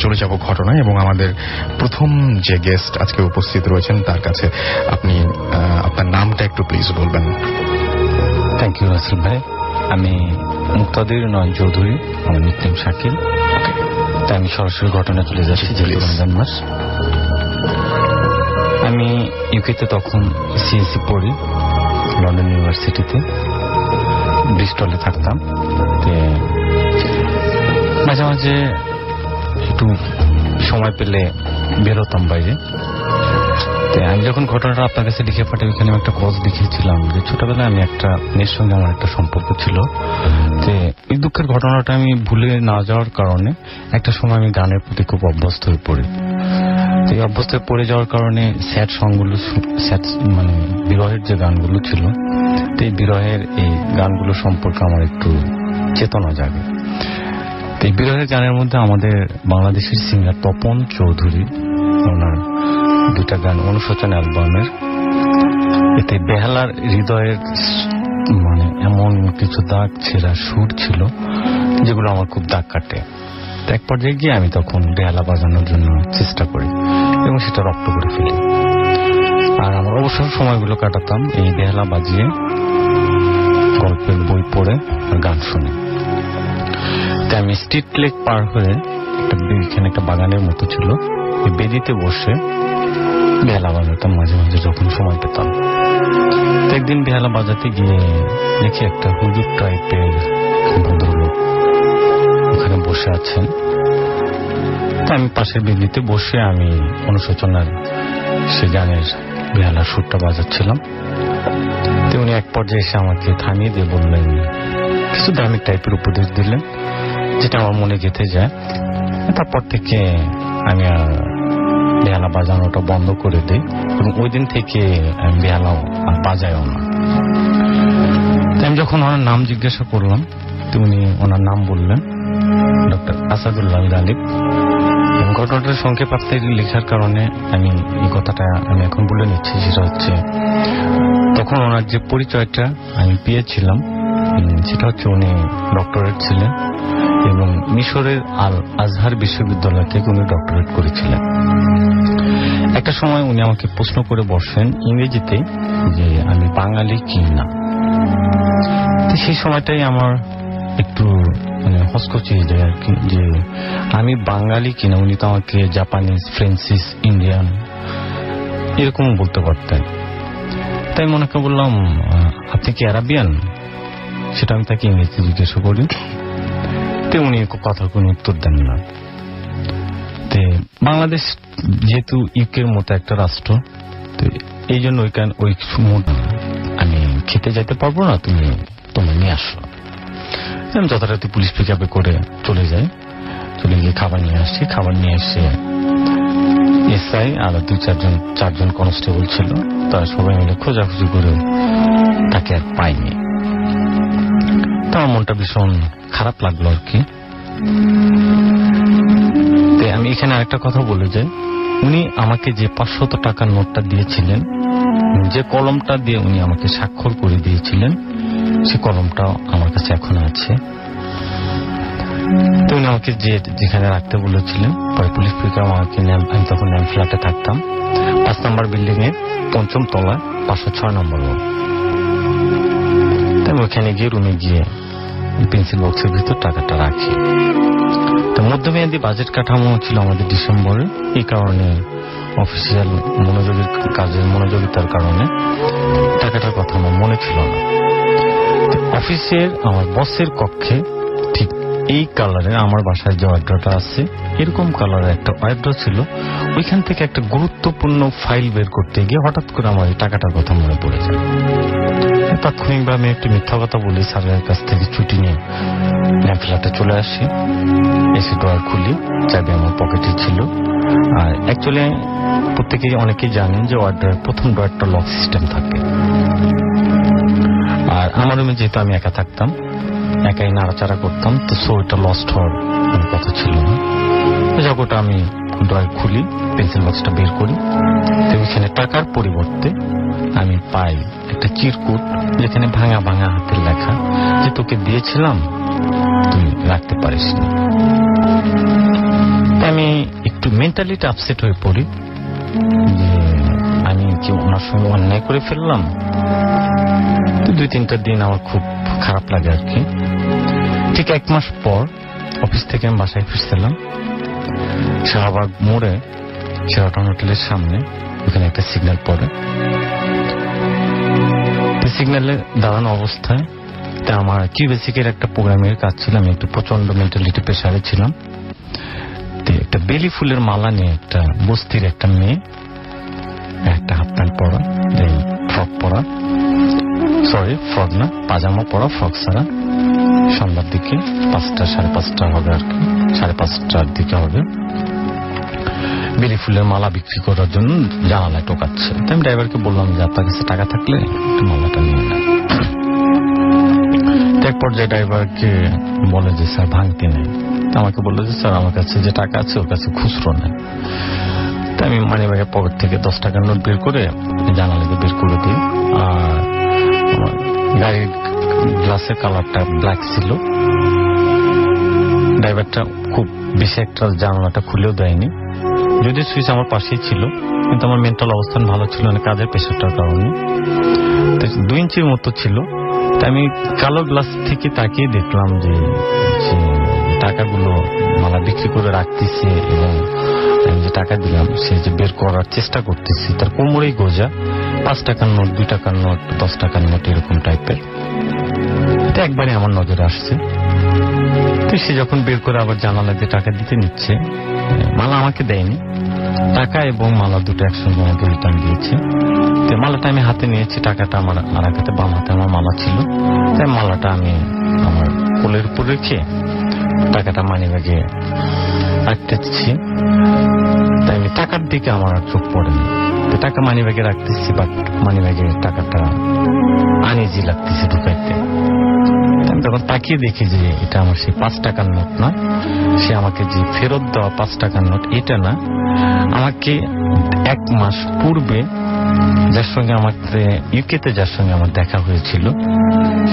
চলে যাব ঘটনায় এবং আমাদের প্রথম যে গেস্ট আজকে উপস্থিত রয়েছেন তার কাছে আপনি আপনার নামটা একটু প্লিজ বলবেন। থ্যাংক ইউ রাসেল ভাই। আমি মুক্তাদির নয়ন চৌধুরী, আমার নিকনেম শাকিল। তাই আমি সরাসরি ঘটনা চলে যাচ্ছি। যে রমজান মাস, আমি ইউকেতে তখন সিএসসি পড়ি, লন্ডন ইউনিভার্সিটিতে ব্রিস্টলে থাকতাম। মাঝে মাঝে একটু সময় পেলে বেরোতাম বাইরে। আমি যখন ঘটনাটা আপনার কাছে লিখে পাঠাই, ওইখানে একটা কজ লিখেছিলাম যে ছোটবেলায় আমি একটা মেয়ের সঙ্গে আমার একটা সম্পর্ক ছিল। এই দুঃখের ঘটনাটা আমি ভুলে না যাওয়ার কারণে একটা সময় আমি গানের প্রতি খুব অভ্যস্ত হয়ে পড়ি। এই অভ্যস্ত পড়ে যাওয়ার কারণে স্যাড সংগুলো, মানে বিরহের যে গানগুলো ছিল, এই বিরহের এই গানগুলো সম্পর্কে আমার একটু চেতনা জাগে। এই বিরহের গানের মধ্যে আমাদের বাংলাদেশের সিঙ্গার তপন চৌধুরী, ওনার দুটা গান অনুশোচন অ্যালবামের, এতে বেহালার হৃদয়ের মানে এমন কিছু দাগ ছেঁড়া সুর ছিল যেগুলো আমার খুব দাগ কাটে। এক পর্যায়ে গিয়ে আমি তখন বেহালা বাজানোর জন্য চেষ্টা করি এবং সেটা রপ্ত করে ফেলি। আর আমার অবসর সময়গুলো কাটাতাম এই বেহালা বাজিয়ে, গল্পের বই পড়ে আর গান শুনে। তাই আমি স্ট্রিট লেক পার হয়ে এখানে একটা বাগানের মতো ছিল, ওই বেদিতে বসে বেহালা বাজাতাম মাঝে মাঝে যখন সময় পেতাম। একদিন বেহালা বাজাতে গিয়ে দেখি একটা হুজুর টাইপের ভদ্রলোক ওখানে বসে আছেন। আমি পাশের বেদিতে বসে আমি অনুশোচনার সে গানের বেহালার সুরটা বাজাচ্ছিলাম। উনি এক পর্যায়ে এসে আমাকে থামিয়ে দিয়ে বললেন, কিছু ধার্মিক টাইপের উপদেশ দিলেন, যেটা আমার মনে গেঁথে যায়। তারপর থেকে আমি বেহালা বাজানোটা বন্ধ করে দিই এবং ওই দিন থেকে আমি বেহালা বাজাইও না। আমি যখন ওনার নাম জিজ্ঞাসা করলাম, উনি ওনার নাম বললেন ডক্টর আসাদুল্লাহ গালিব। ঘটনাটার সংক্ষেপ আপনার লেখার কারণে আমি এই কথাটা আমি এখন বলে নিচ্ছি। সেটা হচ্ছে, তখন ওনার যে পরিচয়টা আমি পেয়েছিলাম সেটা হচ্ছে উনি ডক্টরেট ছিলেন এবং মিশরের আল আজহার বিশ্ববিদ্যালয় থেকে উনি ডক্টরেট করেছিলেন। একটা সময় উনি আমাকে প্রশ্ন করে বসেন ইংরেজিতে যে আমি বাঙালি কি না। সেই সময়টাই আমার একটু মানে হসকচি যায় আর কি, যে আমি বাঙালি কিনা। উনি তো আমাকে জাপানিজ, ফ্রেন্সিস, ইন্ডিয়ান এরকম বলতে পারতেন। তাই মনে করে বললাম, আপনি কি আরাবিয়ান? সেটা আমি তাকে ইংরেজিতে জিজ্ঞাসা করি। উনি কথার কোনো উত্তর দেন না। বাংলাদেশ যেহেতু ইউকের মতো একটা রাষ্ট্র, তো এই জন্য ওই আমি খেতে যেতে পারবো না, তুমি নিয়ে আসো। আমি যথারীতি পুলিশ পিক আপে করে চলে যাই। চলে গিয়ে খাবার নিয়ে আসছি। খাবার নিয়ে এসে এসআই আর চারজন কনস্টেবল ছিল, তারা সবাই মিলে খোঁজাখুঁজি করে তাকে আর পাইনি। আমার মনটা ভীষণ খারাপ লাগলো আর কি। আমি এখানে আরেকটা কথা বলে যাই, উনি আমাকে যে 500 টাকার নোটটা দিয়েছিলেন, যে কলমটা দিয়ে উনি আমাকে স্বাক্ষর করে দিয়েছিলেন, সে কলমটাও আমার কাছে এখনো আছে। তো উনি আমাকে যেখানে রাখতে বলেছিলেন, পরে পুলিশ পিকআপ আমাকে আমি তখন ন্যাম ফ্ল্যাটে থাকতাম, 5 নম্বর বিল্ডিং এর 5ম তলায় 506 নম্বর রুম। আমি ওখানে গিয়ে রুমে গিয়ে পেন্সিল বক্সের ভিতর টাকাটা রাখি। তো মধ্যমেয়াদী বাজেট কাঠামো ছিল আমাদের ডিসেম্বরে। এই কারণে অফিসিয়াল কাজের মনোযোগিতার কারণে টাকাটার কথা আমার মনে ছিল না। অফিসের আমার বসের কক্ষে ঠিক এই কালারের আমার বাসায় যে ওয়ার্ড্রটা আছে, এরকম কালারের একটা ওয়ার্ড্র ছিল। ওইখান থেকে একটা গুরুত্বপূর্ণ ফাইল বের করতে গিয়ে হঠাৎ করে আমার এই টাকাটার কথা মনে পড়ে যায়। তাৎক্ষণিকভাবে আমি একটি মিথ্যা কথা বলি, স্যারের কাছ থেকে ছুটি নিয়ে ফ্ল্যাটে চলে আসি। এসে ড্রয়ার খুলি, চাবি আমার পকেটে ছিল। আর অ্যাকচুয়ালি প্রত্যেকেই অনেকেই জানেন যে ওয়ার্ড্রয়ের প্রথম ড্রয়ারটা লক সিস্টেম থাকে। আর আমার রুমে যেহেতু আমি একা থাকতাম, একাই নাড়াচাড়া করতাম, তো ওইটা লস্ট হওয়ার কোনো কথা ছিল না। যখন আমি ড্রয়ার খুলি, পেন্সিল বক্সটা বের করি, তো এখানে টাকার পরিবর্তে আমি পাই একটা চিরকুট, যেখানে ভাঙা ভাঙা হাতের লেখা যে তোকে দিয়েছিলাম, তুই রাখতে পারিস না। আমি মেন্টালিটি আপসেট হয়ে পড়ি যে আমি কি ওনার সঙ্গে অন্যায় করে ফেললাম। তো 2-3টা দিন আমার খুব খারাপ লাগে আর কি। ঠিক 1 মাস পর অফিস থেকে আমি বাসায় ফিরছিলাম, শাহবাগ মোড়ে শেরাটন হোটেলের সামনে, ওখানে একটা সিগন্যাল পড়ে। সিগন্যালে দাঁড়ানো অবস্থায় তা আমার কিউবেসিকের একটা প্রোগ্রামের কাজ ছিল, আমি একটু প্রচন্ড মেন্টালিটি প্রেসারে ছিলাম। একটা বেলি ফুলের মালা নিয়ে একটা বস্তির একটা মেয়ে, একটা হাফ প্যান্ট পরা, ফ্রক পরা, সরি ফ্রক না, পাজামা পরা, ফ্রক ছাড়া, সন্ধ্যার দিকে 5টা 5:30 হবে আর কি, 5:30টার দিকে হবে, বেলি ফুলের মালা বিক্রি করার জন্য জানালায় টোকাচ্ছে। আমি ড্রাইভারকে বললাম যে আপনার কাছে টাকা থাকলে একটু মালাটা নিয়ে নেন। এক পর্যায়ে ড্রাইভারকে বলে যে স্যার ভাঙতি নেই। আমাকে বললো যে স্যার আমার কাছে যে টাকা আছে ওর কাছে খুচরো নেই। তাই আমি মানিব্যাগের পকেট থেকে 10 টাকার নোট বের করে জানালাকে বের করে দিই। আর গাড়ির গ্লাসের কালারটা ব্ল্যাক ছিল। ড্রাইভারটা খুব বেশি একটা জানালাটা খুলেও দেয়নি, যদি সুইচ আমার পাশেই ছিল, কিন্তু আমার মেন্টাল অবস্থান ভালো ছিল না কাজের প্রেশারটার কারণে। 2 ইঞ্চির মতো ছিল। তাই আমি কালো গ্লাস থেকে তাকিয়ে দেখলাম যে টাকাগুলো মালা বিক্রি করে রাখতেছে এবং আমি যে টাকা দিলাম সে যে বের করার চেষ্টা করতেছি, তার কোমরেই গোজা, 5 টাকার নোট, 2 টাকার নোট, 10 টাকার নোট, এরকম টাইপের। এটা একবারে আমার নজরে আসছে। তো সে যখন বের করে আবার জানালা দিয়ে টাকা দিতে নিচ্ছে, মালা আমাকে দেয়নি, টাকা এবং মালা দুটো একসঙ্গে আমাকে রিটার্ন দিয়েছে। তো মালাটা আমি হাতে নিয়েছি, টাকাটা আমার আর এক হাতে, বাম হাতে আমার মালা ছিল। তাই মালাটা আমি আমার কোলের উপর রেখে টাকাটা মানিব্যাগে রাখতেছি। তাই আমি টাকার দিকে আমার আর চোখ পড়েনি। টাকা মানিব্যাগে রাখতেছি, বাট মানিব্যাগে টাকাটা আনইজি লাগতেছে ঢুকাইতে। আমি তখন তাকিয়ে দেখি যে এটা আমার সেই 5 টাকার নোট না, সে আমাকে যে ফেরত দেওয়া 5 টাকার নোট এটা না, আমাকে 1 মাস পূর্বে যার সঙ্গে আমার ইউকেতে যার সঙ্গে আমার দেখা হয়েছিল,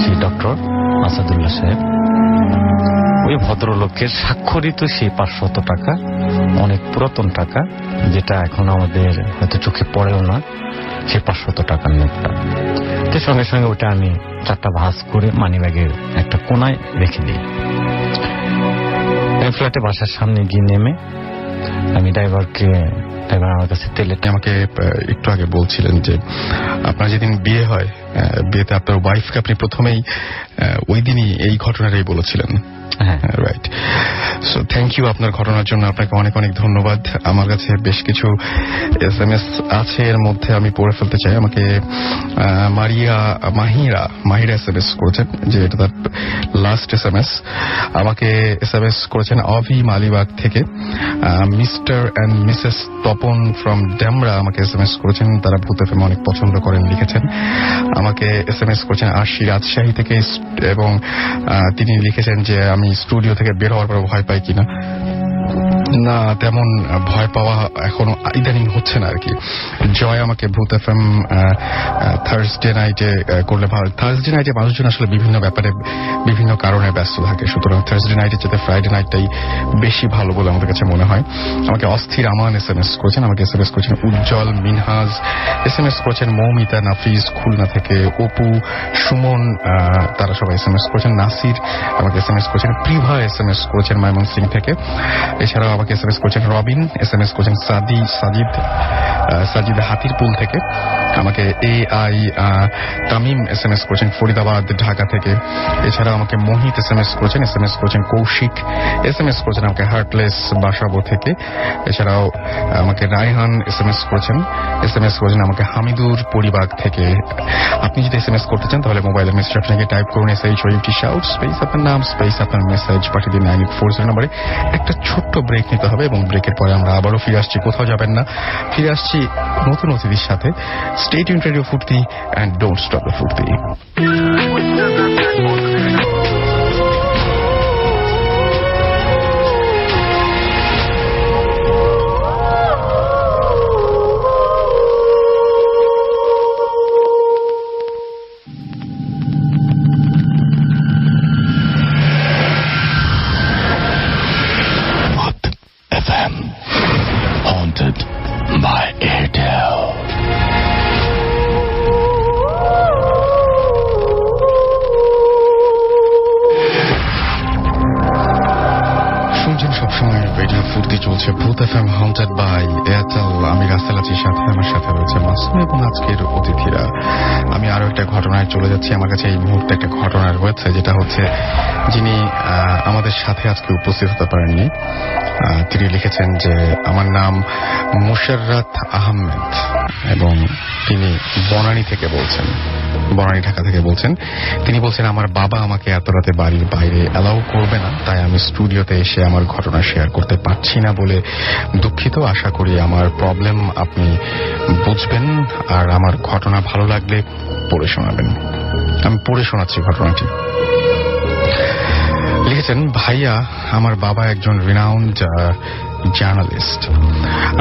সেই ডক্টর আসাদুল্লাহ সাহেব, ওই ভদ্রলোকের স্বাক্ষরিত সেই 500 টাকা, অনেক পুরাতন টাকা, যেটা এখন আমাদের হয়তো চোখে পড়েও না, সেই 500 টাকার নোটটা। তো সঙ্গে সঙ্গে ওটা আমি 4টা ভাঁজ করে মানিব্যাগের একটা কোনায় রেখে দিই। ফ্ল্যাটে বাসার সামনে গিয়ে নেমে আমি ড্রাইভার আমার কাছে আমাকে একটু আগে বলছিলেন যে আপনার যেদিন বিয়ে হয়, বিয়েতে আপনার ওয়াইফকে আপনি প্রথমেই ওই দিনই এই ঘটনাটাই বলেছিলেন। রাইট। সো থ্যাংক ইউ আপনার ঘটনার জন্য, আপনাকে অনেক অনেক ধন্যবাদ। আমার কাছে বেশ কিছু SMS আছে, এর মধ্যে আমি পড়ে ফেলতে চাই। আমাকে মাহিরা SMS করেছেন, যে এটা তার লাস্ট SMS। আমাকে SMS করেছেন অভি মালিবাগ থেকে। Mister and Mrs Tapan from Demra আমাকে SMS করেছেন, তারা ভূত FM অনেক পছন্দ করেন, লিখেছেন। আমাকে SMS করেছেন আশি রাজশাহী থেকে, এবং তিনি লিখেছেন যে আমি স্টুডিও থেকে বের হওয়ার পর ভয় পাই কিনা। না, তেমন ভয় পাওয়া এখনো ইদানিং হচ্ছে না আর কি। জয় আমাকে ভূত FM থার্সডে নাইটে করলে ভালো। থার্সডে নাইটে মানুষজন আসলে বিভিন্ন ব্যাপারে বিভিন্ন কারণে ব্যস্ত থাকে, সুতরাং থার্সডে নাইটে যেতে ফ্রাইডে নাইটটাই বেশি ভালো বলে আমাদের কাছে মনে হয়। আমাকে অস্থির আমান SMS করেছেন, আমাকে SMS করেছেন উজ্জ্বল মিনহাজ, SMS করেছেন মৌমিতা নাফিজ খুলনা থেকে, অপু সুমন, তারা সবাই SMS করেছেন। নাসির আমাকে SMS করেছেন, প্রিভা SMS করেছেন ময়মনসিং থেকে। এছাড়াও আমাকে SMS করেছেন রবিন, SMS করেছেন সাজিদ হাতিরপুল থেকে। আমাকে AI তামিম SMS করেছেন ফরিদাবাদ ঢাকা থেকে। এছাড়া আমাকে মোহিত SMS করেছেন, SMS করেছেন কৌশিক, SMS করেছেন আমাকে হার্টলেস বাসাবো থেকে। এছাড়াও আমাকে রায়হান SMS করেছেন, SMS করেছেন আমাকে হামিদুর পরিবাগ থেকে। আপনি যদি SMS করতে চান তাহলে মোবাইলের মেসেজ আপনাকে টাইপ করুন SHOUT শাউট স্পেস আপনার নাম স্পেস আপনার মেসেজ পাঠিয়ে দিন 9840 নম্বরে। একটা ছোট্ট ব্রেক নিতে হবে এবং ব্রেকের পরে আমরা আবারও ফিরে আসছি। কোথাও যাবেন না, ফিরে আসছি নতুন অতিথির সাথে। স্টে টিউনড রেডিও ফুর্তি অ্যান্ড ডোন্ট স্টপ দ্য ফুর্তি। FM Haunted by Airtel. শুনছেন সবসময় রেডিও ফুর্তি চলছে ভূত এফএম হাউন্টেড বাই এয়ারটেল। আমি রাসেল আছি সাথে, আমার সাথে রয়েছে মাসুম এবং আজকের অতিথিরা। আমি আরো একটা ঘটনায় চলে যাচ্ছি। আমার কাছে এই মুহূর্তে একটা ঘটনা রয়েছে, যেটা হচ্ছে যিনি আমাদের সাথে আজকে উপস্থিত হতে পারেননি, তিনি লিখেছেন যে আমার নাম মুশাররাত আহমেদ এবং তিনি বনানী থেকে বলছেন, বনানী ঢাকা থেকে বলছেন। তিনি বলছেন আমার বাবা আমাকে এত রাতে বাড়ির বাইরে অ্যালাউ করবে না, তাই আমি স্টুডিওতে এসে আমার ঘটনা শেয়ার করতে পারছি না বলে দুঃখিত। আশা করি আমার প্রবলেম আপনি বুঝবেন আর আমার ঘটনা ভালো লাগলে পড়ে শোনাবেন। আমি পড়ে শোনাচ্ছি ঘটনাটি। লিখেছেন, ভাইয়া আমার বাবা একজন রিনাউন্ড জার্নালিস্ট।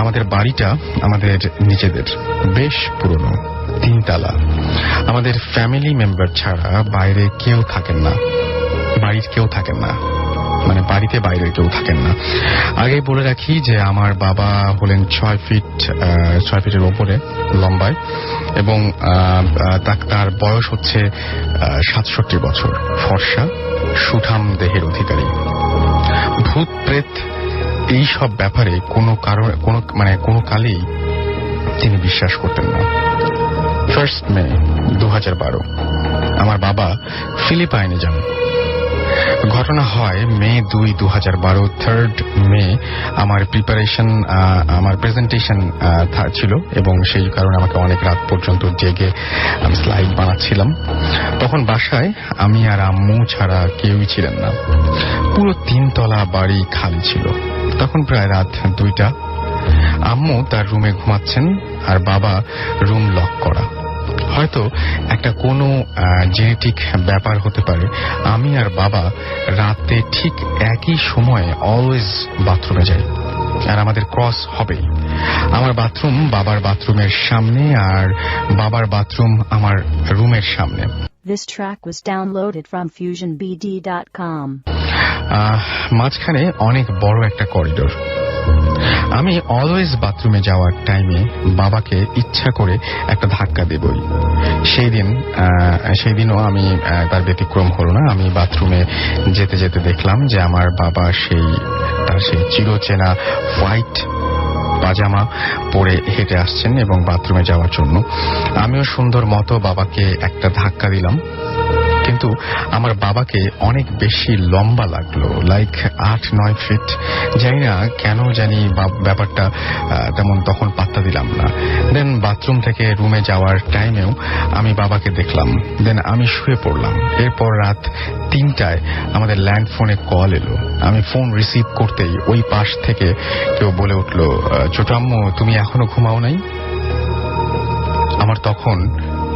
আমাদের বাড়িটা আমাদের নিজেদের, বেশ পুরনো, 3 তলা। আমাদের ফ্যামিলি মেম্বার ছাড়া বাইরে কেউ থাকেন না, বাড়ির কেউ থাকেন না, মানে বাড়িতে বাইরে কেউ থাকেন না। আগেই বলে রাখি যে আমার বাবা হলেন 6 ফিটের ওপরে লম্বায় এবং তার বয়স হচ্ছে 67 বছর। ফর্সা, সুঠাম দেহের অধিকারী। ভূত প্রেত এই সব ব্যাপারে কোনো কালেই তিনি বিশ্বাস করতেন না। 1 মে 2012 আমার বাবা ফিলিপাইনে যান। ঘটনা হয় মে 2, 2012। 3 মে আমার প্রেজেন্টেশন ছিল এবং সেই কারণে আমাকে অনেক রাত পর্যন্ত জেগে আমি স্লাইড বানাচ্ছিলাম। তখন বাসায় আমি আর আম্মু ছাড়া কেউই ছিলেন না। পুরো 3 তলা বাড়ি খালি ছিল। তখন প্রায় রাত 2টা। আম্মু তার রুমে ঘুমাচ্ছেন আর বাবা রুম লক করা। হয়তো একটা কোনো জেনেটিক ব্যাপার হতে পারে। আমি আর বাবা রাতে ঠিক একই সময়ে অলওয়েজ বাথরুমে যাই আর আমাদের ক্রস হবেই। আমার বাথরুম বাবার বাথরুমের সামনে আর বাবার বাথরুম আমার রুমের সামনে। This track was downloaded from fusionbd.com. মাঝখানে অনেক বড় একটা করিডোর। আমি অলওয়েজ বাথরুমে যাওয়ার টাইমে বাবাকে ইচ্ছা করে একটা ধাক্কা দেবই। সেইদিনও আমি তার ব্যতিক্রম হলো না। আমি বাথরুমে যেতে যেতে দেখলাম যে আমার বাবা তার সেই চিরচেনা হোয়াইট পাজামা পরে হেঁটে আসছেন এবং বাথরুমে যাওয়ার জন্য। আমিও সুন্দর মতো বাবাকে একটা ধাক্কা দিলাম, কিন্তু আমার বাবাকে অনেক বেশি লম্বা লাগলো, লাইক 8-9 ফিট। জানি না কেন জানি ব্যাপারটা তেমন তখন পাত্তা দিলাম না। দেন বাথরুম থেকে রুমে যাওয়ার টাইমেও আমি বাবাকে দেখলাম। দেন আমি শুয়ে পড়লাম। এরপর রাত 3টায় আমাদের ল্যান্ড ফোনে কল এলো। আমি ফোন রিসিভ করতেই ওই পাশ থেকে কেউ বলে উঠল, ছোট আম্মু তুমি এখনো ঘুমাও নাই? আমার তখন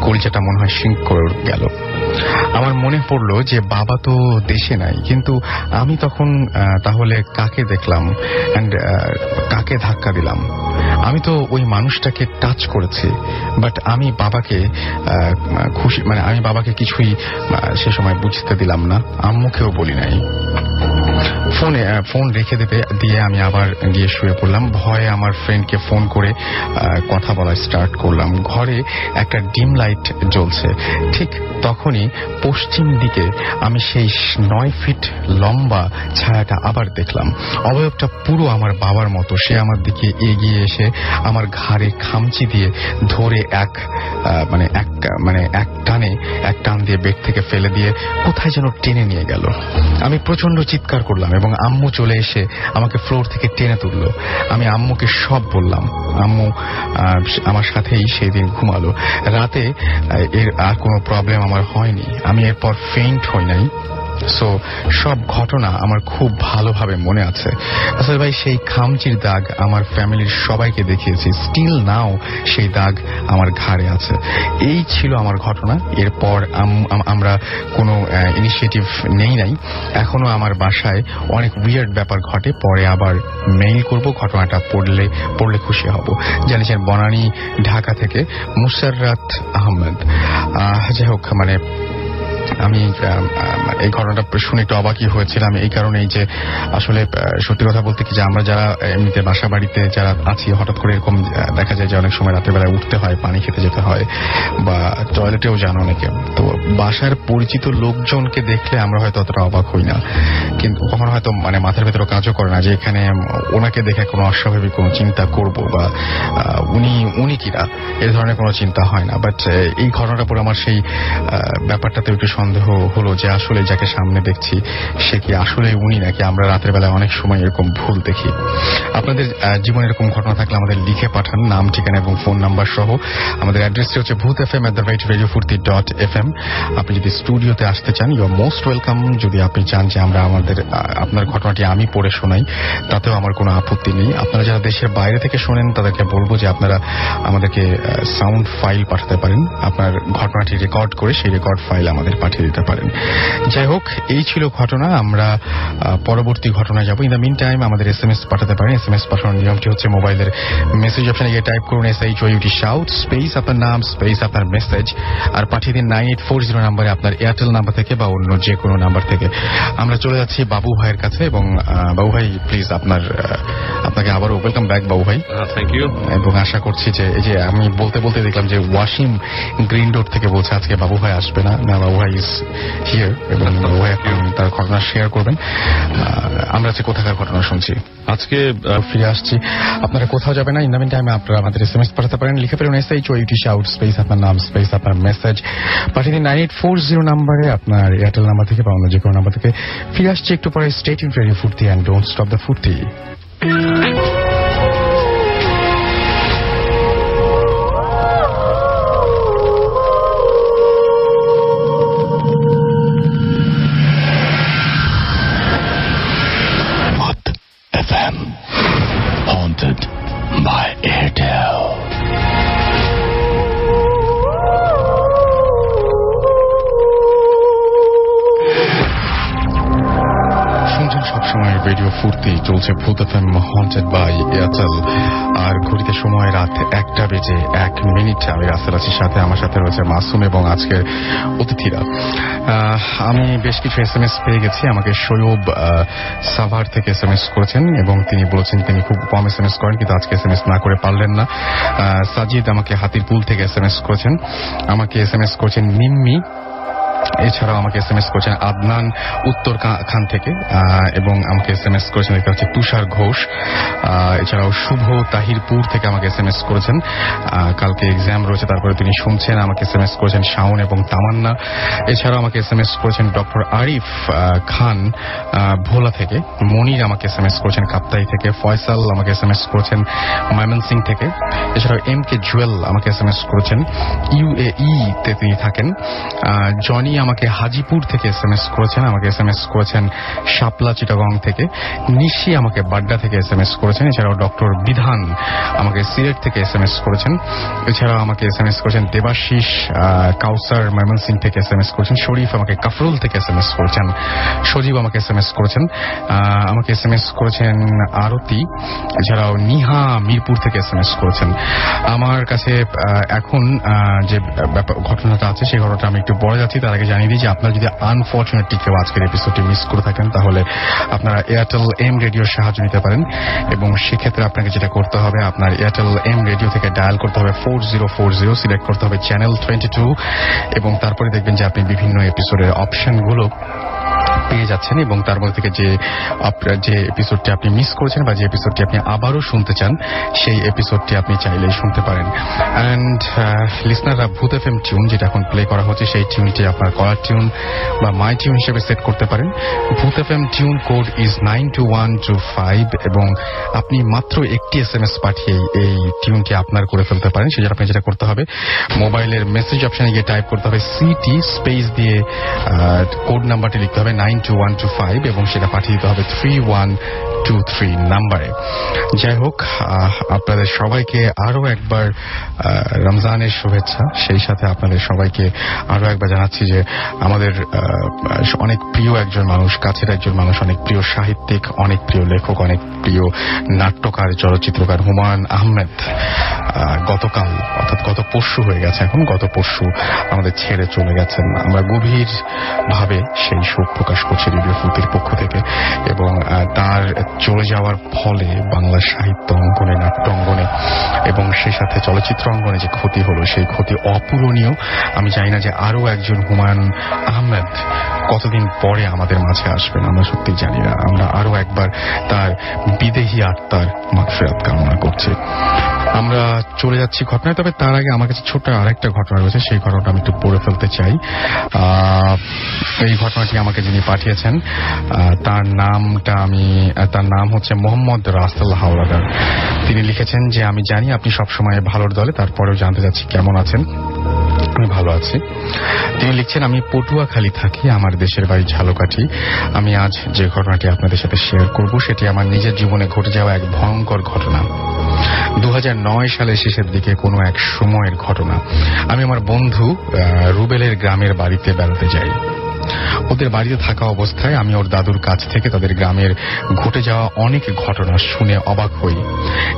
কলিজাটা মনে হয় সিঙ্ক করে গেল। আমার মনে পড়লো যে বাবা তো দেশে নাই, কিন্তু আমি তখন তাহলে কাকে দেখলাম অ্যান্ড কাকে ধাক্কা দিলাম? আমি তো ওই মানুষটাকে টাচ করেছি, বাট আমি বাবাকে আমি বাবাকে কিছুই সে সময় বুঝতে দিলাম না, আম্মুকেও বলি নাই। ফোন রেখে দিয়ে আমি আবার গিয়ে শুয়ে পড়লাম। ভয়ে আমার ফ্রেন্ডকে ফোন করে কথা বলা স্টার্ট করলাম। ঘরে একটা ডিম লাইট জ্বলছে। ঠিক তখনই পশ্চিম দিকে আমি সেই 9 ফিট লম্বা ছায়াটা আবার দেখলাম। অবয়বটা পুরো আমার বাবার মতো। সে আমার দিকে এগিয়ে এসে আমার ঘাড়ে খামচি দিয়ে ধরে এক টান দিয়ে বেড থেকে ফেলে দিয়ে কোথায় যেন টেনে নিয়ে গেল। আমি প্রচন্ড চিৎকার করলাম এবং আম্মু চলে এসে আমাকে ফ্লোর থেকে টেনে তুলল। আমি আম্মুকে সব বললাম। আম্মু আমার সাথেই সেই দিন ঘুমালো। রাতে এর আর কোনো প্রবলেম আমার হয়নি। আমি এরপর ফেইন্ট হই নাই। সো সব ঘটনা আমার খুব ভালোভাবে মনে আছে। আসলে ভাই সেই খামচির দাগ আমার ফ্যামিলির সবাইকে দেখিয়েছি। স্টিল নাও সেই দাগ আমার ঘাড়ে আছে। এই ছিল আমার ঘটনা। এরপর আমরা কোনো ইনিশিয়েটিভ নেই নাই। এখনো আমার বাসায় অনেক উইয়ার্ড ব্যাপার ঘটে। পরে আবার মেইল করব, ঘটনাটা পড়লে খুশি হব। জানিয়েছেন বনানী ঢাকা থেকে মুশাররাত আহমেদ। যাই হোক, আমি এই ঘটনাটা শুনে একটু অবাকই হয়েছিলাম এই কারণেই যে আসলে সত্যি কথা বলতে কি যে আমরা যারা এমনিতে বাসা বাড়িতে যারা আছি হঠাৎ করে এরকম দেখা যায় যে অনেক সময় রাতের বেলায় উঠতে হয়, পানি খেতে যেতে হয় বা টয়লেটেও যান অনেকে, তো বাসার পরিচিত লোকজনকে দেখলে আমরা হয়তো অতটা অবাক হই না, কিন্তু কখনো হয়তো মানে মাথার ভেতরে কাজও করে না যে এখানে ওনাকে দেখে কোনো অস্বাভাবিক কোনো চিন্তা করব বা উনি কিনা এই ধরনের কোনো চিন্তা হয় না। বাট এই ঘটনাটা পরে আমার সেই ব্যাপারটাতে একটু সন্দেহ হলো যে আসলে যাকে সামনে দেখছি সে কি আসলে উনি নাকি আমরা রাতের বেলায় অনেক সময় এরকম ভুল দেখি। আপনাদের জীবনে এরকম ঘটনা থাকলে আমাদের লিখে পাঠান নাম, ঠিকানা এবং ফোন নাম্বার সহ। আমাদের অ্যাড্রেসটি হচ্ছে bhutfm@radiofurti.fm। আপনি যদি স্টুডিওতে আসতে চান ইউ আর মোস্ট ওয়েলকাম। যদি আপনি চান যে আমরা আপনার ঘটনাটি আমি পড়ে শোনাই তাতেও আমার কোনো আপত্তি নেই। আপনারা যারা দেশের বাইরে থেকে শোনেন তাদেরকে বলবো যে আপনারা আমাদেরকে সাউন্ড ফাইল পাঠাতে পারেন, আপনার ঘটনাটি রেকর্ড করে সেই রেকর্ড ফাইল আমাদের পাঠিয়ে দিতে পারেন। যাই হোক, এই ছিল ঘটনা। আমরা পরবর্তী ঘটনায় যাব। ইন দ্য মিন টাইম আমাদের SMS পাঠাতে পারেন। SMS পাঠানোর নিয়মটি হচ্ছে মোবাইলের মেসেজ অপশনে গিয়ে টাইপ করুন SHOUT শাউট স্পেস আপনার নাম স্পেস আপনার মেসেজ আর পাঠিয়ে দিন 9840 নাম্বারে আপনার এয়ারটেল নাম্বার থেকে বা অন্য যে কোনো নাম্বার থেকে। আমরা চলে যাচ্ছি বাবু ভাইয়ের কাছে এবং বাবু ভাই প্লিজ আপনাকে আবারও ওয়েলকাম ব্যাক বাবু ভাই। Thank you. এবং আশা করছি যে এই যে আমি বলতে বলতে দেখলাম যে ওয়াসিম গ্রিন রোড থেকে বলছে আজকে বাবু ভাই আসবে না। বাবু ভাই ইজ হিয়ার এবং বাবু ভাই তার ঘটনা শেয়ার করবেন। আমরা আজকে কোথাকার ঘটনা শুনছি? আজকে ফিরে আসছি। আপনারা কোথাও যাবেন না। ইন দ্য মিন টাইমে আপনারা আমাদের SMS পাঠাতে পারেন। লিখে ফেলুন SHOUT শাউট স্পেস আপনার নাম স্পেস আপনার মেসেজ পাঠিয়ে দিন 9840 নাম্বারে আপনার এয়ারটেল নাম্বার থেকে বা অন্য যে কোনো নাম্বার থেকে। ফিরে আসছি একটু পরে। স্টে টিউনড রেডিও ফুর্তি অ্যান্ড ডোন্ট স্টপ দ্য ফুর্তি। FM, haunted by Airtel. শুনছেন সবসময় রেডিও ফুর্তি, চলছে ভূত FM হন্টেড বাই এয়ারটেল। আর ঘড়িতে সময় রাত 1:01। আমি রাসেল আছি, সাথে আমার সাথে রয়েছে মাসুম এবং আজকের অতিথিরা। আমি বেশ কিছু SMS পেয়ে গেছি। আমাকে সৈয়ব সাভার থেকে SMS করেছেন এবং তিনি বলেছেন তিনি খুব কম SMS করেন কিন্তু আজকে SMS না করে পারলেন না। সাজিদ আমাকে হাতিরপুল থেকে SMS করেছেন। আমাকে SMS করেছেন নিম্মি। এছাড়াও আমাকে SMS করেছেন আদনান উত্তর খান থেকে এবং আমাকে SMS করেছেন এটা হচ্ছে তুষার ঘোষ। এছাড়াও শুভ তাহিরপুর থেকে আমাকে SMS করেছেন। কালকে এক্সাম রয়েছে তারপরে তিনি শুনছেন। আমাকে SMS করেছেন শাওন এবং তামান্না। এছাড়াও আমাকে SMS করেছেন ডক্টর আরিফ খান ভোলা থেকে। মনির আমাকে SMS করেছেন কাপ্তাই থেকে। ফয়সাল আমাকে SMS করেছেন ময়মনসিং থেকে। এছাড়াও MK জুয়েল আমাকে SMS করেছেন UAE তে তিনি থাকেন। জনি আমাকে হাজিপুর থেকে SMS করেছেন। আমাকে SMS করেছেন শাপলা চিটাগং থেকে। নিশি আমাকে বাড্ডা থেকে SMS করেছেন। এছাড়াও ডক্টর বিধান আমাকে সিলেট থেকে SMS করেছেন। এছাড়াও আমাকে SMS করেছেন দেবাশিস কাউসার ময়মনসিং থেকে SMS করেছেন। শরীফ আমাকে কাফরুল থেকে SMS করেছেন। সজীব আমাকে SMS করেছেন। আমাকে SMS করেছেন আরতি। এছাড়াও নিহা মিরপুর থেকে SMS করেছেন। আমার কাছে এখন যে ঘটনাটা আছে সেই ঘটনাটা আমি একটু বলে যাচ্ছি। তার আগে জানিয়ে দিই যে আপনারা যদি আনফরচুনেটলি কেউ আজকের এপিসোডটি মিস করে থাকেন তাহলে আপনারা এয়ারটেল এম রেডিওর সাহায্য নিতে পারেন এবং সেক্ষেত্রে আপনাকে যেটা করতে হবে আপনার এয়ারটেল এম রেডিও থেকে ডায়াল করতে হবে 4040, সিলেক্ট করতে হবে চ্যানেল 22 এবং তারপরে দেখবেন যে আপনি বিভিন্ন এপিসোডের অপশনগুলো পেয়ে যাচ্ছেন এবং তার মধ্যে থেকে যে এপিসোডটি আপনি মিস করেছেন বা যে এপিসোডটি আপনি আবারও শুনতে চান সেই এপিসোডটি আপনি চাইলেই শুনতে পারেন। অ্যান্ড লিসনাররা ভূত FM টিউন যেটা এখন প্লে করা হচ্ছে সেই টিউনটি আপনার কলার টিউন বা মাই টিউন হিসেবে সেট করতে পারেন। ভূত FM টিউন কোড ইজ 92125 এবং আপনি মাত্র একটি SMS পাঠিয়ে এই টিউনটি আপনার করে ফেলতে পারেন। সেজন্য আপনি যেটা করতে হবে মোবাইলের মেসেজ অপশনে গিয়ে টাইপ করতে হবে CT স্পেস দিয়ে কোড নাম্বারটি লিখতে হবে 9 7921225 এবং সেটা পাঠিয়ে দিতে হবে 3123 নাম্বারে। যাই হোক, আপনাদের সবাইকে আরো একবার রমজানের শুভেচ্ছা। সেই সাথে আপনাদের সবাইকে আরো একবার জানাচ্ছি যে আমাদের অনেক প্রিয় একজন মানুষ, কাছের একজন মানুষ, অনেক প্রিয় সাহিত্যিক, অনেক প্রিয় লেখক, অনেক প্রিয় নাট্যকার, চলচ্চিত্রকার হুমায়ুন আহমেদ গতকাল অর্থাৎ গত পরশু হয়ে গেছে, এখন গত পরশু আমাদের ছেড়ে চলে গেছেন। আমরা গভীর ভাবে সেই শোক প্রকাশ করছি রেডিও ফুলকির পক্ষ থেকে। এবং তার চলে যাওয়ার ফলে বাংলা সাহিত্য অঙ্গনে, নাট্য অঙ্গনে এবং সেই সাথে চলচ্চিত্র অঙ্গনে যে ক্ষতি হলো, সেই ক্ষতি অপূরণীয়। আমি জানি না যে আরো একজন হুমায়ুন আহমেদ কতদিন পরে আমাদের মাঝে আসবেন, আমরা সত্যি জানি না। আমরা আরো একবার তার বিদেহী আত্মার মাগফিরাত কামনা করছি। আমরা চলে যাচ্ছি ঘটনায়, তবে তার আগে আমার কাছে ছোট্ট আরেকটা ঘটনা রয়েছে, সেই ঘটনাটা আমি একটু পড়ে ফেলতে চাই। এই ঘটনাটি আমাকে যিনি পাঠিয়েছেন তার নাম হচ্ছে মোহাম্মদ রাসেল হাওলাদার। তিনি লিখেছেন যে আমি জানি আপনি সবসময় ভালোর দলে, তারপরেও জানতে চাচ্ছি কেমন আছেন। আমি ভালো আছি। তিনি লিখছেন, আমি পটুয়াখালী থাকি, আমার দেশের বাড়ি ঝালকাঠি। আমি আজ যে ঘটনাটি আপনাদের সাথে শেয়ার করব সেটি আমার নিজের জীবনে ঘটে যাওয়া এক ভয়ঙ্কর ঘটনা। 2009 সালের শেষের দিকে কোনো এক সময়ের ঘটনা। আমি আমার বন্ধু রুবেলের গ্রামের বাড়িতে বেড়াতে যাই। ওদের বাড়িতে থাকা অবস্থায় আমি ওর দাদুর কাছ থেকে তাদের গ্রামের ঘটে যাওয়া অনেক ঘটনা শুনে অবাক হই।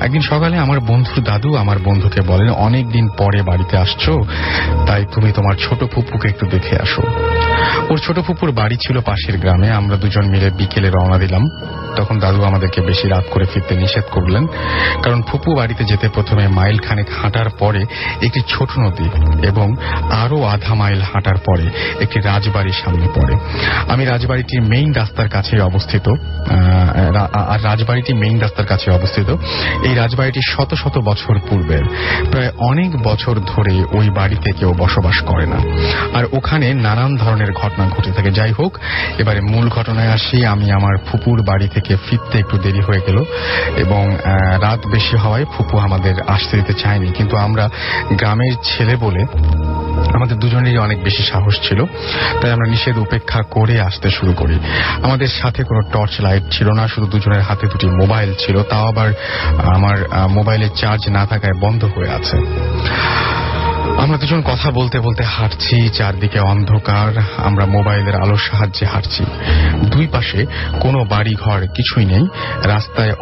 একদিন সকালে আমার বন্ধুর দাদু আমার বন্ধুকে বলেন, অনেক দিন পরে বাড়িতে আসছো, তাই তুমি তোমার ছোট ফুপুকে একটু দেখে আসো। ওর ছোট ফুপুর বাড়ি ছিল পাশের গ্রামে। আমরা দুজন মিলে বিকেলে রওনা দিলাম। তখন দাদু আমাদেরকে বেশি রাত করে ফিরতে নিষেধ করলেন, কারণ ফুপু বাড়িতে যেতে প্রথমে মাইল খানেক হাঁটার পরে একটি ছোট নদী এবং আরো আধা মাইল হাঁটার পরে একটি রাজবাড়ির সামনে পড়ে। আমি রাজবাড়িটির মেইন রাস্তার কাছে অবস্থিত। এই রাজবাড়িটি শত শত বছর পূর্বের, প্রায় অনেক বছর ধরে ওই বাড়িতে কেউ বসবাস করে না, আর ওখানে নানান ধরনের ঘটনা ঘটে থাকে। যাই হোক, এবারে মূল ঘটনায় আসি। আমি আমার ফুপুর বাড়ি থেকে ফিরতে একটু দেরি হয়ে গেল এবং রাত বেশি হওয়ায় ফুপু আমাদের আসতে দিতে চায়নি, কিন্তু আমরা গ্রামের ছেলে বলে আমাদের দুজনেরই অনেক বেশি সাহস ছিল, তাই আমরা নিষেধ উপেক্ষা করে আসতে শুরু করি। আমাদের সাথে কোনো টর্চ লাইট ছিল না, শুধু দুজনের হাতে দুটি মোবাইল ছিল, তাও আবার আমার মোবাইলের চার্জ না থাকায় বন্ধ হয়ে আছে। আমরা দুজন কথা বলতে বলতে হাঁটছি, চারদিকে অন্ধকার। আমরা মোবাইলের আলোর সাহায্যে হাঁটছি। দুই পাশে কোনো বাড়ি ঘর কিছুই নেই। রাস্তায়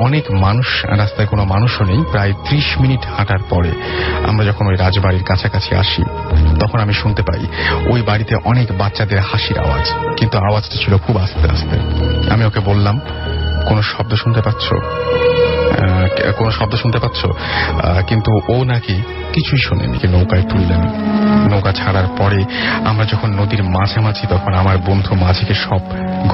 কোনো মানুষও নেই। প্রায় 30 মিনিট হাঁটার পরে আমরা যখন ওই রাজবাড়ির কাছাকাছি আসি, তখন আমি শুনতে পাই ওই বাড়িতে অনেক বাচ্চাদের হাসির আওয়াজ, কিন্তু আওয়াজটা ছিল খুব আস্তে আস্তে। আমি ওকে বললাম, কোনো শব্দ শুনতে পাচ্ছ? কিন্তু ও নাকি কিছুই শোনেনি। নৌকায় তুললেন। নৌকা ছাড়ার পরে আমরা যখন নদীর মাঝামাঝি, তখন আমার বন্ধু মাঝিকে সব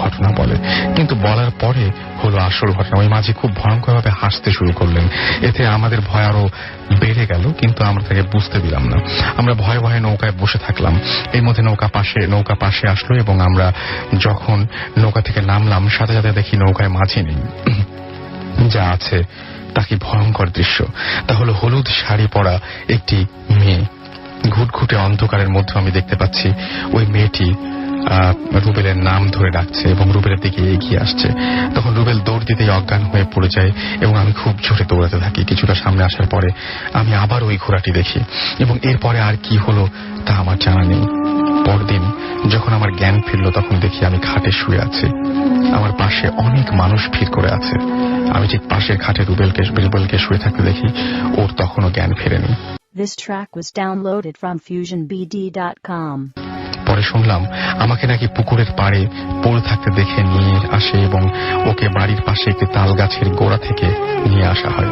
ঘটনা বলে, কিন্তু বলার পরে হলো আসল ঘটনা। ওই মাঝি খুব ভয়ঙ্করভাবে হাসতে শুরু করলেন। এতে আমাদের ভয় আরো বেড়ে গেল, কিন্তু আমরা তাকে বুঝতে দিলাম না। আমরা ভয়ে ভয়ে নৌকায় বসে থাকলাম। এর মধ্যে নৌকা পাশে আসলো এবং আমরা যখন নৌকা থেকে নামলাম, সাথে সাথে দেখি নৌকায় মাঝি নেই। যা আছে তা কি ভয়ঙ্কর দৃশ্য! তা হলো হলুদ শাড়ি পরা একটি মেয়ে। ঘুটঘুটে অন্ধকারের মধ্যে আমি দেখতে পাচ্ছি ওই মেয়েটি রুবেলের নাম ধরে ডাকছে এবং রুবেলের দিকে এগিয়ে আসছে। তখন রুবেল দৌড় দিতেই অজ্ঞান হয়ে পড়ে যায় এবং আমি খুব জোরে দৌড়াতে থাকি। কিছুটা সামনে আসার পরে আমি আবার ওই ঘোড়াটি দেখি এবং এরপরে আর কি হলো তা আমার জানা নেই। পরদিন যখন আমার জ্ঞান ফিরল, তখন দেখি আমি খাটে শুয়ে আছি। আমার পাশে অনেক মানুষ ভিড় করে আছে। আমি ঠিক পাশের খাটে রুবেলকে শুয়ে থাকতে দেখি। ওর তখনও জ্ঞান ফেরেনি। This track was downloaded from FusionBD.com. পরে শুনলাম আমাকে নাকি পুকুরের পাড়ে পড়ে থাকতে দেখে নিয়ে আসে এবং ওকে বাড়ির পাশে একটি তাল গাছের গোড়া থেকে নিয়ে আসা হয়।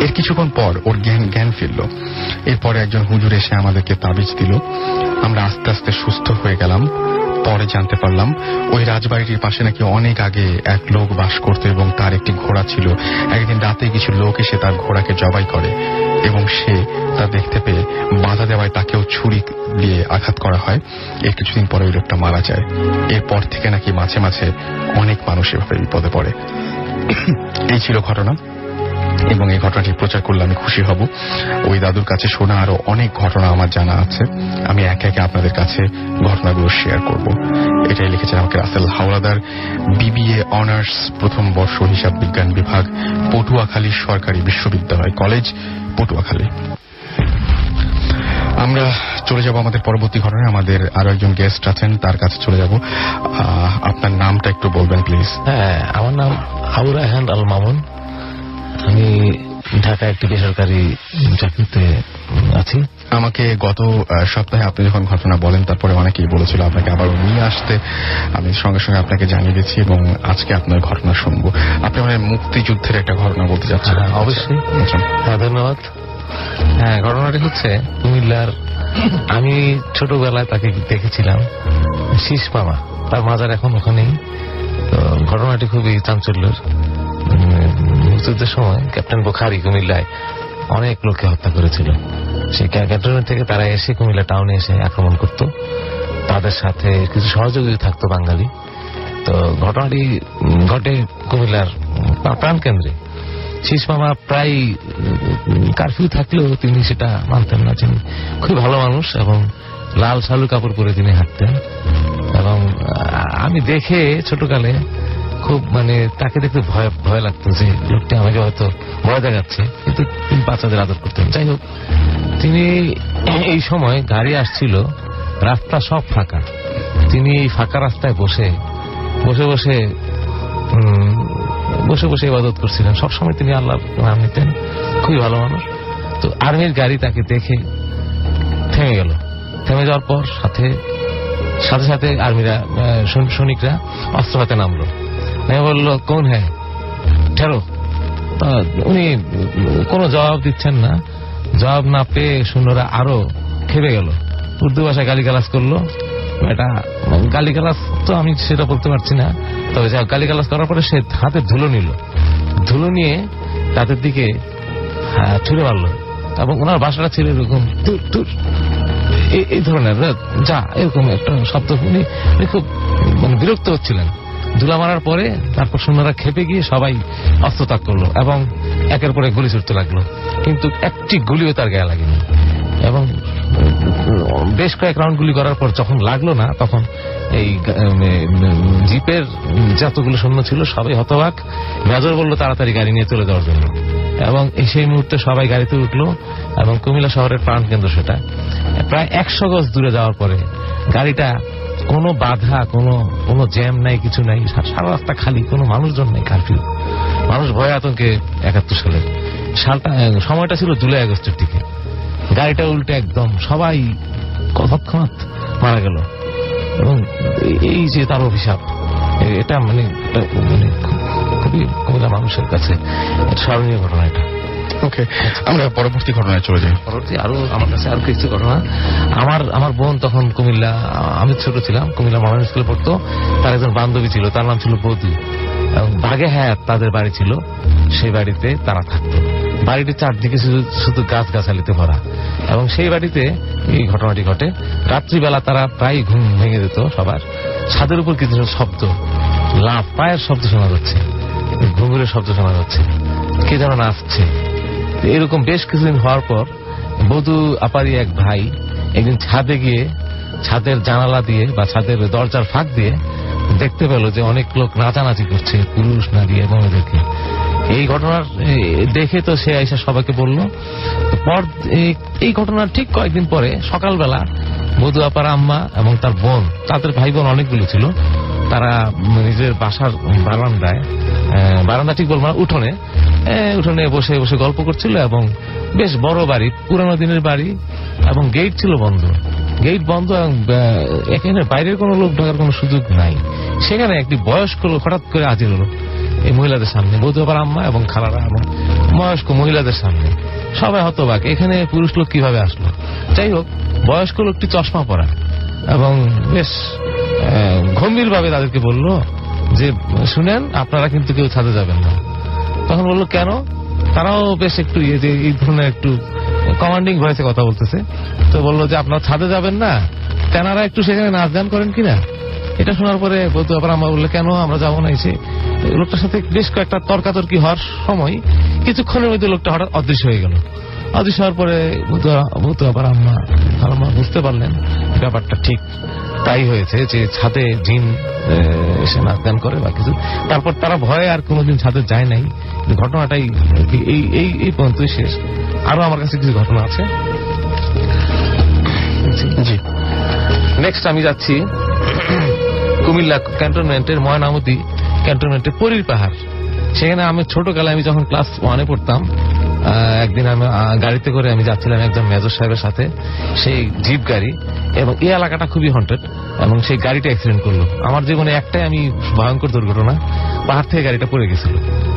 এর কিছুক্ষণ পর ওর জ্ঞান ফিরল। এরপরে একজন হুজুর এসে আমাদেরকে তাবিজ দিল। আমরা আস্তে আস্তে সুস্থ হয়ে গেলাম। পরে জানতে পারলাম ওই রাজবাড়িটির পাশে নাকি অনেক আগে এক লোক বাস করত এবং তার একটি ঘোড়া ছিল। একদিন রাতে কিছু লোক এসে তার ঘোড়াকে জবাই করে এবং সে তা দেখতে পেয়ে বাধা দেওয়ায় তাকেও ছুরি দিয়ে আঘাত করা হয়। এর কিছুদিন পরে ওই লোকটা মারা যায়। এরপর থেকে নাকি মাঝে মাঝে অনেক মানুষ এভাবে বিপদে পড়ে। এই ছিল ঘটনা। এবং এই ঘটনাটি প্রচার করলে আমি খুশি হব। ওই দাদুর কাছে শোনা আরো অনেক ঘটনা আমার জানা আছে, আমি একে একে আপনাদের কাছে ঘটনাগুলো শেয়ার করব। এটাই লিখেছেন আমাকে রাসেল হাওলাদার, BBA অনার্স, প্রথম বর্ষ, হিসাব বিজ্ঞান বিভাগ, পটুয়াখালী সরকারি বিশ্ববিদ্যালয় কলেজ, পটুয়াখালী। আমরা চলে যাব আমাদের পরবর্তী ঘটনায়। আমাদের আরো একজন গেস্ট আছেন, তার কাছে চলে যাব। আপনার নামটা একটু বলবেন প্লিজ। হ্যাঁ, আমার নাম আবু রায়হান আল মামুন। আমি ঢাকা একটি বেসরকারি চাকরিতে আছি। আমাকে গত সপ্তাহে আপনি যখন ঘটনা বলেন, তারপরে অনেকেই বলেছিল আপনাকে আবার নিয়ে আসতে। আমি সঙ্গে সঙ্গে আপনাকে জানিয়ে দিচ্ছি এবং আজকে আপনার ঘটনা শুনবো। আপনি মানে মুক্তিযুদ্ধের একটা ঘটনা বলতে যাচ্ছেন? অবশ্যই। হ্যাঁ, ধন্যবাদ। হ্যাঁ, ঘটনাটি হচ্ছে কুমিল্লার। আমি ছোটবেলায় তাকে দেখেছিলাম, শীষ মামা, তার মাজার এখন ওখানেই। তো ঘটনাটি খুবই চাঞ্চল্যের। মুক্তিযুদ্ধের সময় ক্যাপ্টেন বুখারী কুমিল্লায় অনেক লোককে হত্যা করেছিল। সেই ক্যান্টনমেন্ট থেকে তারা এসে কুমিল্লা টাউনে এসে আক্রমণ করত, তাদের সাথে কিছু সহযোগী থাকতো বাঙালি। তো ঘটনাটি ঘটে কুমিল্লার প্রাণকেন্দ্রে। শীষ মামা প্রায় কারফিউ থাকলেও তিনি সেটা মানতেন না। তিনি খুব ভালো মানুষ এবং লাল শালু কাপড় পরে তিনি হাঁটতেন। এবং আমি দেখে ছোটকালে খুব তাকে দেখতে ভয় ভয় লাগতো যে লোকটি আমাকে হয়তো ভয় দেখাচ্ছে, কিন্তু তিনি বাচ্চাদের আদর করতেন। যাই হোক, তিনি এই সময় গাড়ি আসছিল, রাস্তা সব ফাঁকা, তিনি এই ফাঁকা রাস্তায় বসে বসে বসে বসে বসে ইবাদত করছিলেন। সবসময় তিনি আল্লাহর নাম নিতেন, খুবই ভালো মানুষ। তো আর্মির গাড়ি তাকে দেখে থেমে গেল। থেমে যাওয়ার পর সাথে সাথে আর্মিরা সৈনিকরা অস্ত্র হাতে নামলো। বলল, কোন হ্যাঁ, ঠেরো। উনি কোনো জবাব দিচ্ছেন না। জবাব না পেয়ে সৈন্যরা আরো খেপে গেল, উর্দু ভাষায় গালিগালাজ করলো। এটা গালিগালাজ তো আমি সেটা বলতে পারছি না, তবে গালিগালাজ করার পরে সে হাতে ধুলো নিল, ধুলো নিয়ে তাদের দিকে ছুঁড়ে মারলো। এবং ওনার ভাষাটা ছিল এরকম, এই ধরনের যা, এরকম একটা শব্দ। উনি খুব বিরক্ত হচ্ছিলেন। ধুলা মারার পরে তারপর সৈন্যরা খেপে গিয়ে সবাই অস্ত্র ত্যাগ করলো এবং একের পরে গুলি ছুটতে লাগলো, কিন্তু একটি গুলিও তার গায়ে লাগেনি। এবং বেশ কয়েক রাউন্ড গুলি করার পর যখন লাগলো না, তখন এই জিপের যতগুলো সৈন্য ছিল সবাই হতবাক। মেজর বললো তাড়াতাড়ি গাড়ি নিয়ে চলে যাওয়ার জন্য, এবং সেই মুহূর্তে সবাই গাড়িতে উঠলো এবং কুমিল্লা শহরের প্রাণকেন্দ্র সেটা প্রায় 100 গজ দূরে যাওয়ার পরে গাড়িটা কোনো বাধা, কোনো জ্যাম নাই, কিছু নাই, সারা রাস্তা খালি, কোনো মানুষজন নেই, কারফিউ। মানুষ ভয়ে আতঙ্কে 71 সালের সময়টা ছিল জুলাই আগস্টের দিকে। গাড়িটা উল্টে একদম সবাই তৎক্ষণাৎ মারা গেল। এবং এই যে তার অভিশাপ, এটা খুবই কুমিল্লা মানুষের কাছে স্মরণীয় ঘটনা এটা। ওকে, আমরা পরবর্তী ঘটনায় চলে যাই। পরবর্তী আরো আমার কাছে আরো কিছু ঘটনা। আমার বোন তখন কুমিল্লা, আমি ছোট ছিলাম, কুমিল্লা মডার্ন স্কুলে পড়তো। তার একজন বান্ধবী ছিল, তার নাম ছিল বৌদি। এবং বাগে হ্যাঁ তাদের বাড়ি ছিল, সেই বাড়িতে তারা থাকতো। বাড়িটির চারদিকে শুধু গাছ গাছালিতে ভরা। এবং সেই বাড়িতে এই ঘটনাটি ঘটে। রাত্রিবেলা তারা প্রায় ঘুম ভেঙে যেত সবার। ছাদের উপর কিছু শব্দ, লাফ, পায়ের শব্দ শোনা যাচ্ছে, ঘুঙুরের শব্দ শোনা যাচ্ছে, কে যেন নাচছে। এরকম বেশ কিছুদিন হওয়ার পর বধূ আপারি এক ভাই একদিন ছাদে গিয়ে ছাদের জানালা দিয়ে বা ছাদের দরজার ফাঁক দিয়ে দেখতে পেল যে অনেক লোক নাচানাচি করছে, পুরুষ, নারী এবং এদেরকে। এই ঘটনার দেখে তো সে এসে সবাইকে বলল। এই ঘটনার ঠিক কয়েকদিন পরে সকালবেলা বধূ আপার আম্মা এবং তার বোন, তাদের ভাই বোন অনেকগুলো ছিল, তারা নিজের বাসার বারান্দা ঠিক বলবো না, উঠোনে বসে বসে গল্প করছিল। এবং বেশ বড় বাড়ি, পুরানো দিনের বাড়ি, এবং গেট ছিল বন্ধ। গেট বন্ধ এবং এখানে বাইরের কোনো লোক ঢোকার কোনো সুযোগ নাই। সেখানে একটি বয়স্ক লোক হঠাৎ করে হাজির হলো এই মহিলাদের সামনে, বধূ আপার আম্মা এবং খালারা এবং বয়স্ক মহিলাদের সামনে। সবাই হতবাক, এখানে পুরুষ লোক কিভাবে আসলো। যাই হোক, বয়স্ক লোকটি চশমা পরা এবং বেশ গম্ভীর ভাবে তাদেরকে বলল যে, শুনেন, আপনারা কিন্তু কেউ ছাদে যাবেন না। তখন বললো, কেন? তারাও বেশ একটু এই ধরনের একটু কমান্ডিং ভয়েসে কথা বলতেছে। তো বললো যে, আপনারা ছাদে যাবেন না, তেনারা একটু সেখানে নাচ গান করেন কিনা। এটা শোনার পরে বলতো আবার আমার বললে কেন আমরা যাবো না, এসে লোকটার সাথে বেশ কয়েকটা তর্কাতর্কি হওয়ার সময় কিছুক্ষণের মধ্যে লোকটা হঠাৎ অদৃশ্য হয়ে গেল। অদৃশ্য হওয়ার পরে বলতো আবার আম্মা বুঝতে পারলেন ব্যাপারটা ঠিক তাই হয়েছে, যে ছাদে জিন এসে নাচ গান করে বা কিছু। তারপর তারা ভয়ে আর কোনোদিন ছাদে যায় নাই। ঘটনাটাই এই পর্যন্তই শেষ। আরো আমার কাছে কিছু ঘটনা আছে। জি, নেক্সট আমি যাচ্ছি কুমিল্লা ক্যান্টনমেন্টের ময়নামতি ক্যান্টনমেন্টের পরীর পাহাড়। সেখানে আমি ছোটকালে আমি যখন ক্লাস 1-এ পড়তাম, একদিন আমি গাড়িতে করে আমি যাচ্ছিলাম একজন মেজর সাহেবের সাথে, সেই জিপ গাড়ি, এবং এই এলাকাটা খুবই হন্টেড, এবং সেই গাড়িটা অ্যাক্সিডেন্ট করলো। আমার জীবনে একটাই আমি ভয়ঙ্কর দুর্ঘটনা, পাহাড় থেকে গাড়িটা পড়ে গেছিল।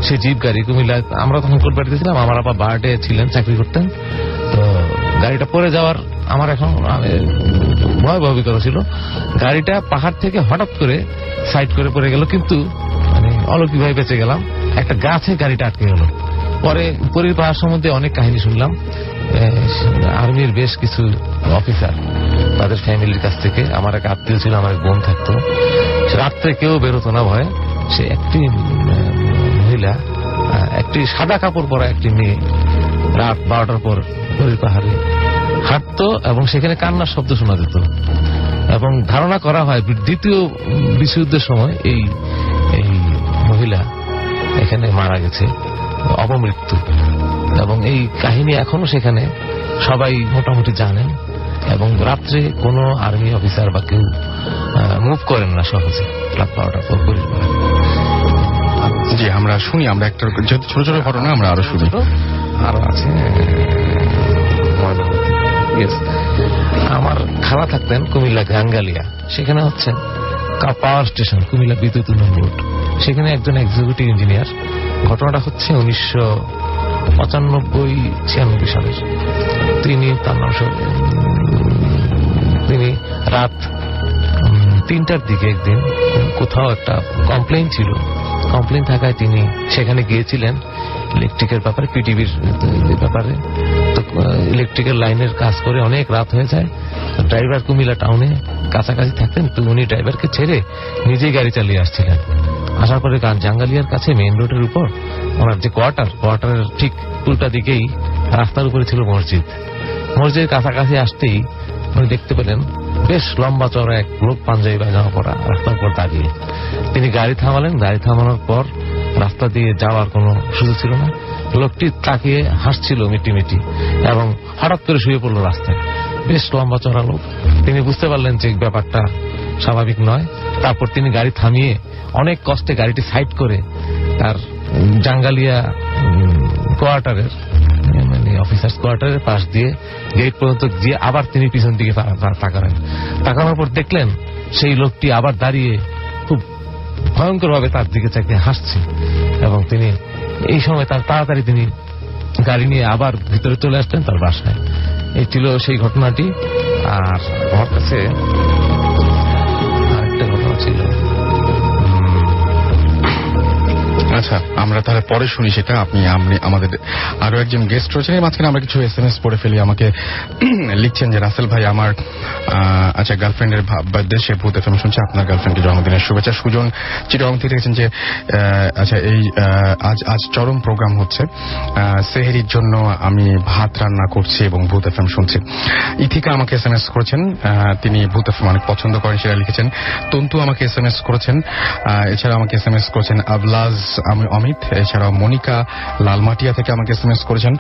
সেই জিপ গাড়ি কুমিল্লা, আমরা তখন কোটবাড়িতে ছিলাম, আমার আবার বার্ডে ছিলেন, চাকরি করতেন। তো গাড়িটা পড়ে যাওয়ার আমার এখন ভয়াবহতা ছিল। গাড়িটা পাহাড় থেকে হঠাৎ করে সাইড করে পড়ে গেল, কিন্তু মানে অলৌকিকভাবে বেঁচে গেলাম। একটা গাছে গাড়িটা আটকে গেল। পরে পরীর পাহাড় সম্বন্ধে অনেক কাহিনী শুনলাম আর্মির বেশ কিছু অফিসার, তাদের ফ্যামিলির কাছ থেকে। আমার এক আত্মীয় ছিল, আমার এক বোন থাকতো, রাত্রে কেউ বেরোতো না ভয়ে। সে একটি মহিলা, একটি সাদা কাপড় পরা একটি মেয়ে রাত 12টার পর পরীর পাহাড়ে হাঁটতো, এবং সেখানে কান্নার শব্দ শোনা যেত। এবং ধারণা করা হয় দ্বিতীয় বিশ্বযুদ্ধের সময় এই মহিলা এখানে মারা গেছে, অপমৃত্যু। এবং এই কাহিনী এখনো সেখানে সবাই মোটামুটি জানেন, এবং রাত্রে কোনো আর্মি অফিসার বা কেউ মুভ করেন না সহজে রাত 12টার পর পরীর পাহাড়ে। জি, আমরা শুনি, আমরা একটা যেহেতু ছোট ছোট ঘটনা আমরা আরো শুনি। আরো আছে, আমার খালা থাকতেন কুমিল্লা গাঙ্গালিয়া, সেখানে হচ্ছে পাওয়ার স্টেশন, কুমিল্লা বিদ্যুৎ উন্নয়ন বোর্ড, সেখানে একজন এক্সিকিউটিভ ইঞ্জিনিয়ার। ঘটনাটা হচ্ছে 1995-96 সালের। তার নাম তিনি রাত 3টার দিকে একদিন কোথাও একটা কমপ্লেইন ছিল, কমপ্লেইন থাকায় তিনি সেখানে গিয়েছিলেন ইলেকট্রিকের ব্যাপারে, পিটিভির ব্যাপারে। তো ইলেকট্রিক্যাল লাইনের কাজ করে অনেক রাত হয়ে যায়। ড্রাইভার কুমিল্লা টাউনে কাছাকাছি থাকতেন, তো উনি ড্রাইভারকে ছেড়ে নিজেই গাড়ি চালিয়ে আসছিলেন। আসার পরে জাঙ্গালিয়ার কাছে মেইন রোডের উপর ওনার যে কোয়ার্টারের ঠিক উল্টা দিকেই রাস্তার উপরে ছিল মসজিদ। মসজিদের কাছাকাছি আসতেই উনি দেখতে পেলেন বেশ লম্বা চড়া এক লোক, পাঞ্জাবি পায়জামা পরা, রাস্তার উপর দাঁড়িয়ে। তিনি গাড়ি থামালেন। গাড়ি থামানোর পর রাস্তা দিয়ে যাওয়ার কোনো সুযোগ ছিল না। লোকটি তাকিয়ে হাসছিল মিটিমিটি, এবং হঠাৎ করে শুয়ে পড়লো রাস্তায়। বেশ লম্বা চড়া লোক। তিনি বুঝতে পারলেন যে ব্যাপারটা স্বাভাবিক নয়। তারপর তিনি গাড়ি থামিয়ে অনেক কষ্টে গাড়িটি সাইড করে তার জাঙ্গালিয়া কোয়ার্টারের, মানে অফিসার্স কোয়ার্টারের পাশ দিয়ে গেট পর্যন্ত গিয়ে আবার তিনি পিছন দিকে তাকালেন। তাকানোর পর দেখলেন সেই লোকটি আবার দাঁড়িয়ে খুব ভয়ঙ্কর ভাবে তার দিকে চাইতে হাসছে, এবং তিনি এই সময় তাড়াতাড়ি তিনি গাড়ি নিয়ে আবার ভিতরে চলে আসতেন তার বাসায়। এই ছিল সেই ঘটনাটি। আর আমার কাছে আরেকটা ঘটনা ছিল। আচ্ছা, আমরা তাহলে পরে শুনি সেটা। আপনি আমাদের আরো একজন গেস্ট রয়েছেন, এর মাঝখানে আমরা কিছু SMS পড়ে ফেলি। আমাকে লিখছেন যে রাসেল ভাই, আমার আচ্ছা গার্লফ্রেন্ডের দেশে ভূত FM শুনছে, আপনার গার্লফ্রেন্ডকে জন্মদিনের শুভেচ্ছা। সুজন চিটাগং থেকে লিখেছেন যে আচ্ছা এই আজ চরম প্রোগ্রাম হচ্ছে, সেহেরির জন্য আমি ভাত রান্না করছি এবং ভূত FM শুনছি। ইথিকা আমাকে SMS করেছেন, তিনি ভূত FM অনেক পছন্দ করেন, সেটা লিখেছেন। তন্তু আমাকে SMS করেছেন, এছাড়া আমাকে SMS করেছেন আবলাজ অমিত, এছাড়াও মনিকা লালমাটিয়া থেকে আমাকে SMS করেছেন।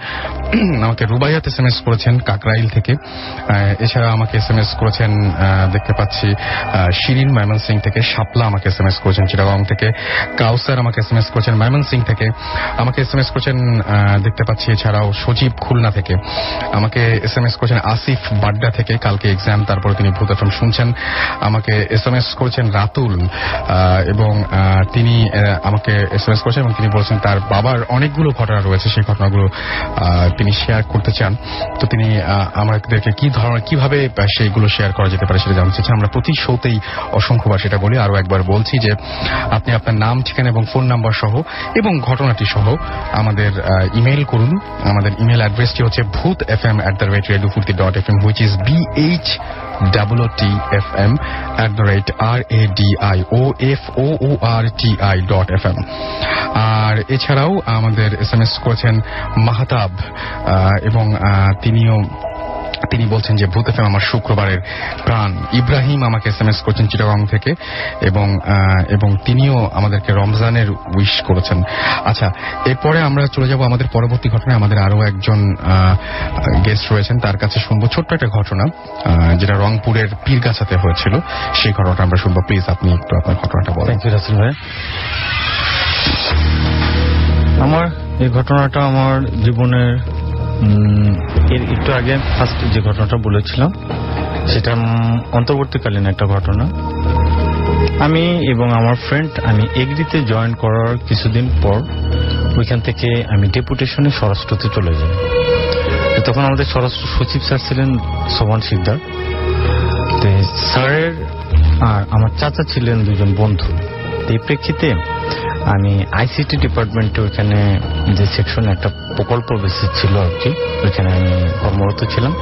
আমাকে রুবাইয়াত SMS করেছেন কাকরাইল থেকে। এছাড়া আমাকে SMS করেছেন দেখতে পাচ্ছি শিরিন ময়মনসিং থেকে। শাপলা আমাকে SMS করেছেন চিটাগং থেকে। কাউসার আমাকে SMS করেছেন ময়মনসিং থেকে। আমাকে SMS করেছেন দেখতে পাচ্ছি এছাড়াও সজীব খুলনা থেকে। আমাকে SMS করেছেন আসিফ বাড্ডা থেকে, কালকে এক্সাম, তারপরে তিনি ভূত FM শুনছেন। আমাকে SMS করেছেন রাতুল, এবং তিনি আমাকে SMS করেছেন এবং তিনি বলছেন তার বাবার অনেকগুলো ঘটনা রয়েছে, সেই ঘটনাগুলো তিনি শেয়ার করতে চান। তো তিনি আমাদেরকে কি ধরনের কিভাবে সেইগুলো শেয়ার করা যেতে পারে সেটা জানতে চাচ্ছেন। আমরা প্রতি শোতেই অসংখ্যবার সেটা বলি, আরো একবার বলছি যে আপনি আপনার নাম, ঠিকানা এবং ফোন নাম্বার সহ এবং ঘটনাটি সহ আমাদের ইমেইল করুন। আমাদের ইমেল অ্যাড্রেসটি হচ্ছে bhutfm@radiofurti.fm, which is BHUTFM RADIOFOORTI.FM। আর এছাড়াও আমাদের SMS করেছেন মাহতাব, এবং তিনি বলছেন যে ভূত এফএম আমার শুক্রবারের প্রাণ। ইব্রাহিম আমাকে SMS করেছেন চিটাগং থেকে, এবং তিনিও আমাদেরকে রমজানের উইশ করেছেন। আচ্ছা, এরপরে আমরা চলে যাব আমাদের পরবর্তী ঘটনায়। আমাদের আরো একজন গেস্ট রয়েছেন, তার কাছে শুনবো ছোট্ট একটা ঘটনা যেটা রংপুরের পীরগাছাতে হয়েছিল। সেই ঘটনাটা আমরা শুনবো। প্লিজ আপনি একটু আপনার ঘটনাটা বলেন। থ্যাংক ইউ রাসেল ভাই। আমার এই ঘটনাটা আমার জীবনের এর একটু আগে ফার্স্ট যে ঘটনাটা বলেছিলাম সেটা অন্তর্বর্তীকালীন একটা ঘটনা। আমি এবং আমার ফ্রেন্ড আমি এগ্রিতে জয়েন করার কিছুদিন পর ওইখান থেকে আমি ডেপুটেশনে স্বরাষ্ট্রতে চলে যাই। তখন আমাদের স্বরাষ্ট্র সচিব স্যার ছিলেন সোমান শিকদার। স্যারের আর আমার চাচা ছিলেন দুজন বন্ধু। এই প্রেক্ষিতে আমি আইসিটি ডিপার্টমেন্টে ওইখানে যে সেকশনে একটা প্রকল্প বেসিস ছিল আর কি, ওইখানে আমি কর্মরত ছিলাম।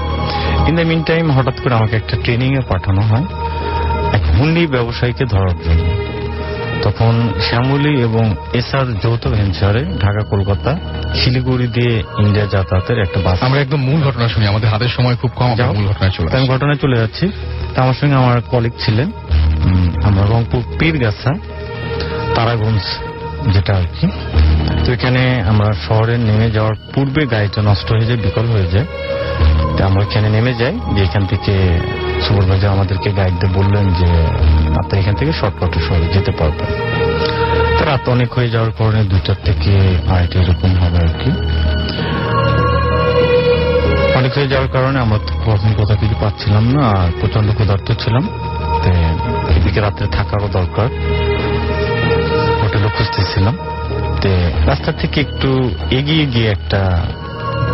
ইন দ্য মিন টাইম হঠাৎ করে আমাকে একটা ট্রেনিং এ পাঠানো হয় এক হুন্ডি ব্যবসায়ীকে ধরার জন্য। তখন শ্যামলী এবং এসআর যৌথ ভেঞ্চারে ঢাকা কলকাতা শিলিগুড়ি দিয়ে ইন্ডিয়া যাতায়াতের একটা বাস। আমরা একদম মূল ঘটনা শুনি, আমাদের হাতের সময় খুব কম, মূল ঘটনায় চলে আমি ঘটনায় চলে যাচ্ছি। আমার সঙ্গে আমার কলিগ ছিলেন, আমরা রংপুর পীরগাছা তারাগঞ্জ যেটা আর কি। তো এখানে আমরা শহরে নেমে যাওয়ার পূর্বে গাড়িটা নষ্ট হয়ে যায়, বিকল হয়ে যায়। তো আমরা এখানে নেমে যাই, যে এখান থেকে সুপারভাইজার আমাদেরকে গাইড দিয়ে বললেন যে আপনি এখান থেকে শর্টকাটে শহরে যেতে পারবেন। তো রাত অনেক হয়ে যাওয়ার কারণে 2টা থেকে 2:30 এরকম হবে আর কি। অনেক হয়ে যাওয়ার কারণে আমরা কখন কোথাও কিছু পাচ্ছিলাম না, আর প্রচন্ড ক্ষুধার্ত ছিলাম। তো এদিকে রাত্রে থাকারও দরকার, হোটেলও খুঁজতেছিলাম। তো রাস্তা থেকে একটু এগিয়ে গিয়ে একটা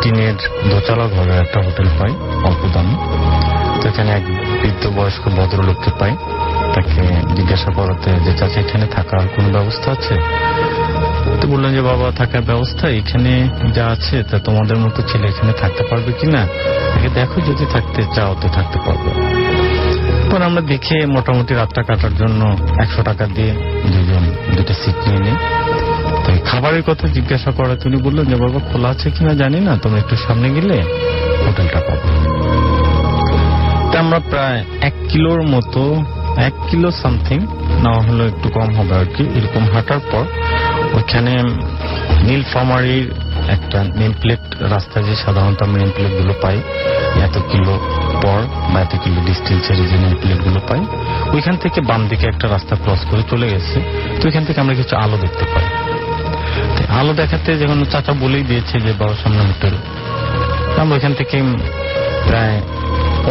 টিনের দোতলা ঘরের একটা হোটেল পাই অল্প দামে। তো এখানে এক বৃদ্ধ বয়স্ক ভদ্রলোককে পাই। তাকে জিজ্ঞাসা করাতে যে চাচা এখানে থাকার কোনো ব্যবস্থা আছে? তো বললেন যে বাবা থাকার ব্যবস্থা এখানে যা আছে তা তোমাদের মতো ছেলে এখানে থাকতে পারবে কিনা দেখো, যদি থাকতে চাও তো থাকতে পারবে। পর আমরা দেখে মোটামুটি রাতটা কাটার জন্য 100 টাকা দিয়ে 2টা সিট নিয়ে নিই। তাই খাবারের কথা জিজ্ঞাসা করা, তিনি বললেন যে বাবা খোলা আছে কিনা জানি না, তোমরা একটু সামনে গেলে হোটেলটা পাবো। তা আমরা প্রায় 1 কিলোর মতো, 1 কিলো সামথিং না হলে একটু কম হবে আর কি, এরকম হাঁটার পর ওইখানে নীলফামারীর একটা নেম প্লেট, রাস্তায় যে সাধারণত আমরা নেম প্লেট গুলো পাই এত কিলো পর বা এত কিলো ডিস্টেন্সের যে নেম প্লেট গুলো পাই, ওইখান থেকে বাম দিকে একটা রাস্তা ক্রস করে চলে গেছে। তো ওইখান থেকে আমরা কিছু আলো দেখতে পাই। আলো দেখাতে যখন চাচা বলেই দিয়েছে যে বাবার সামনে হোটেল, আমরা ওইখান থেকে প্রায়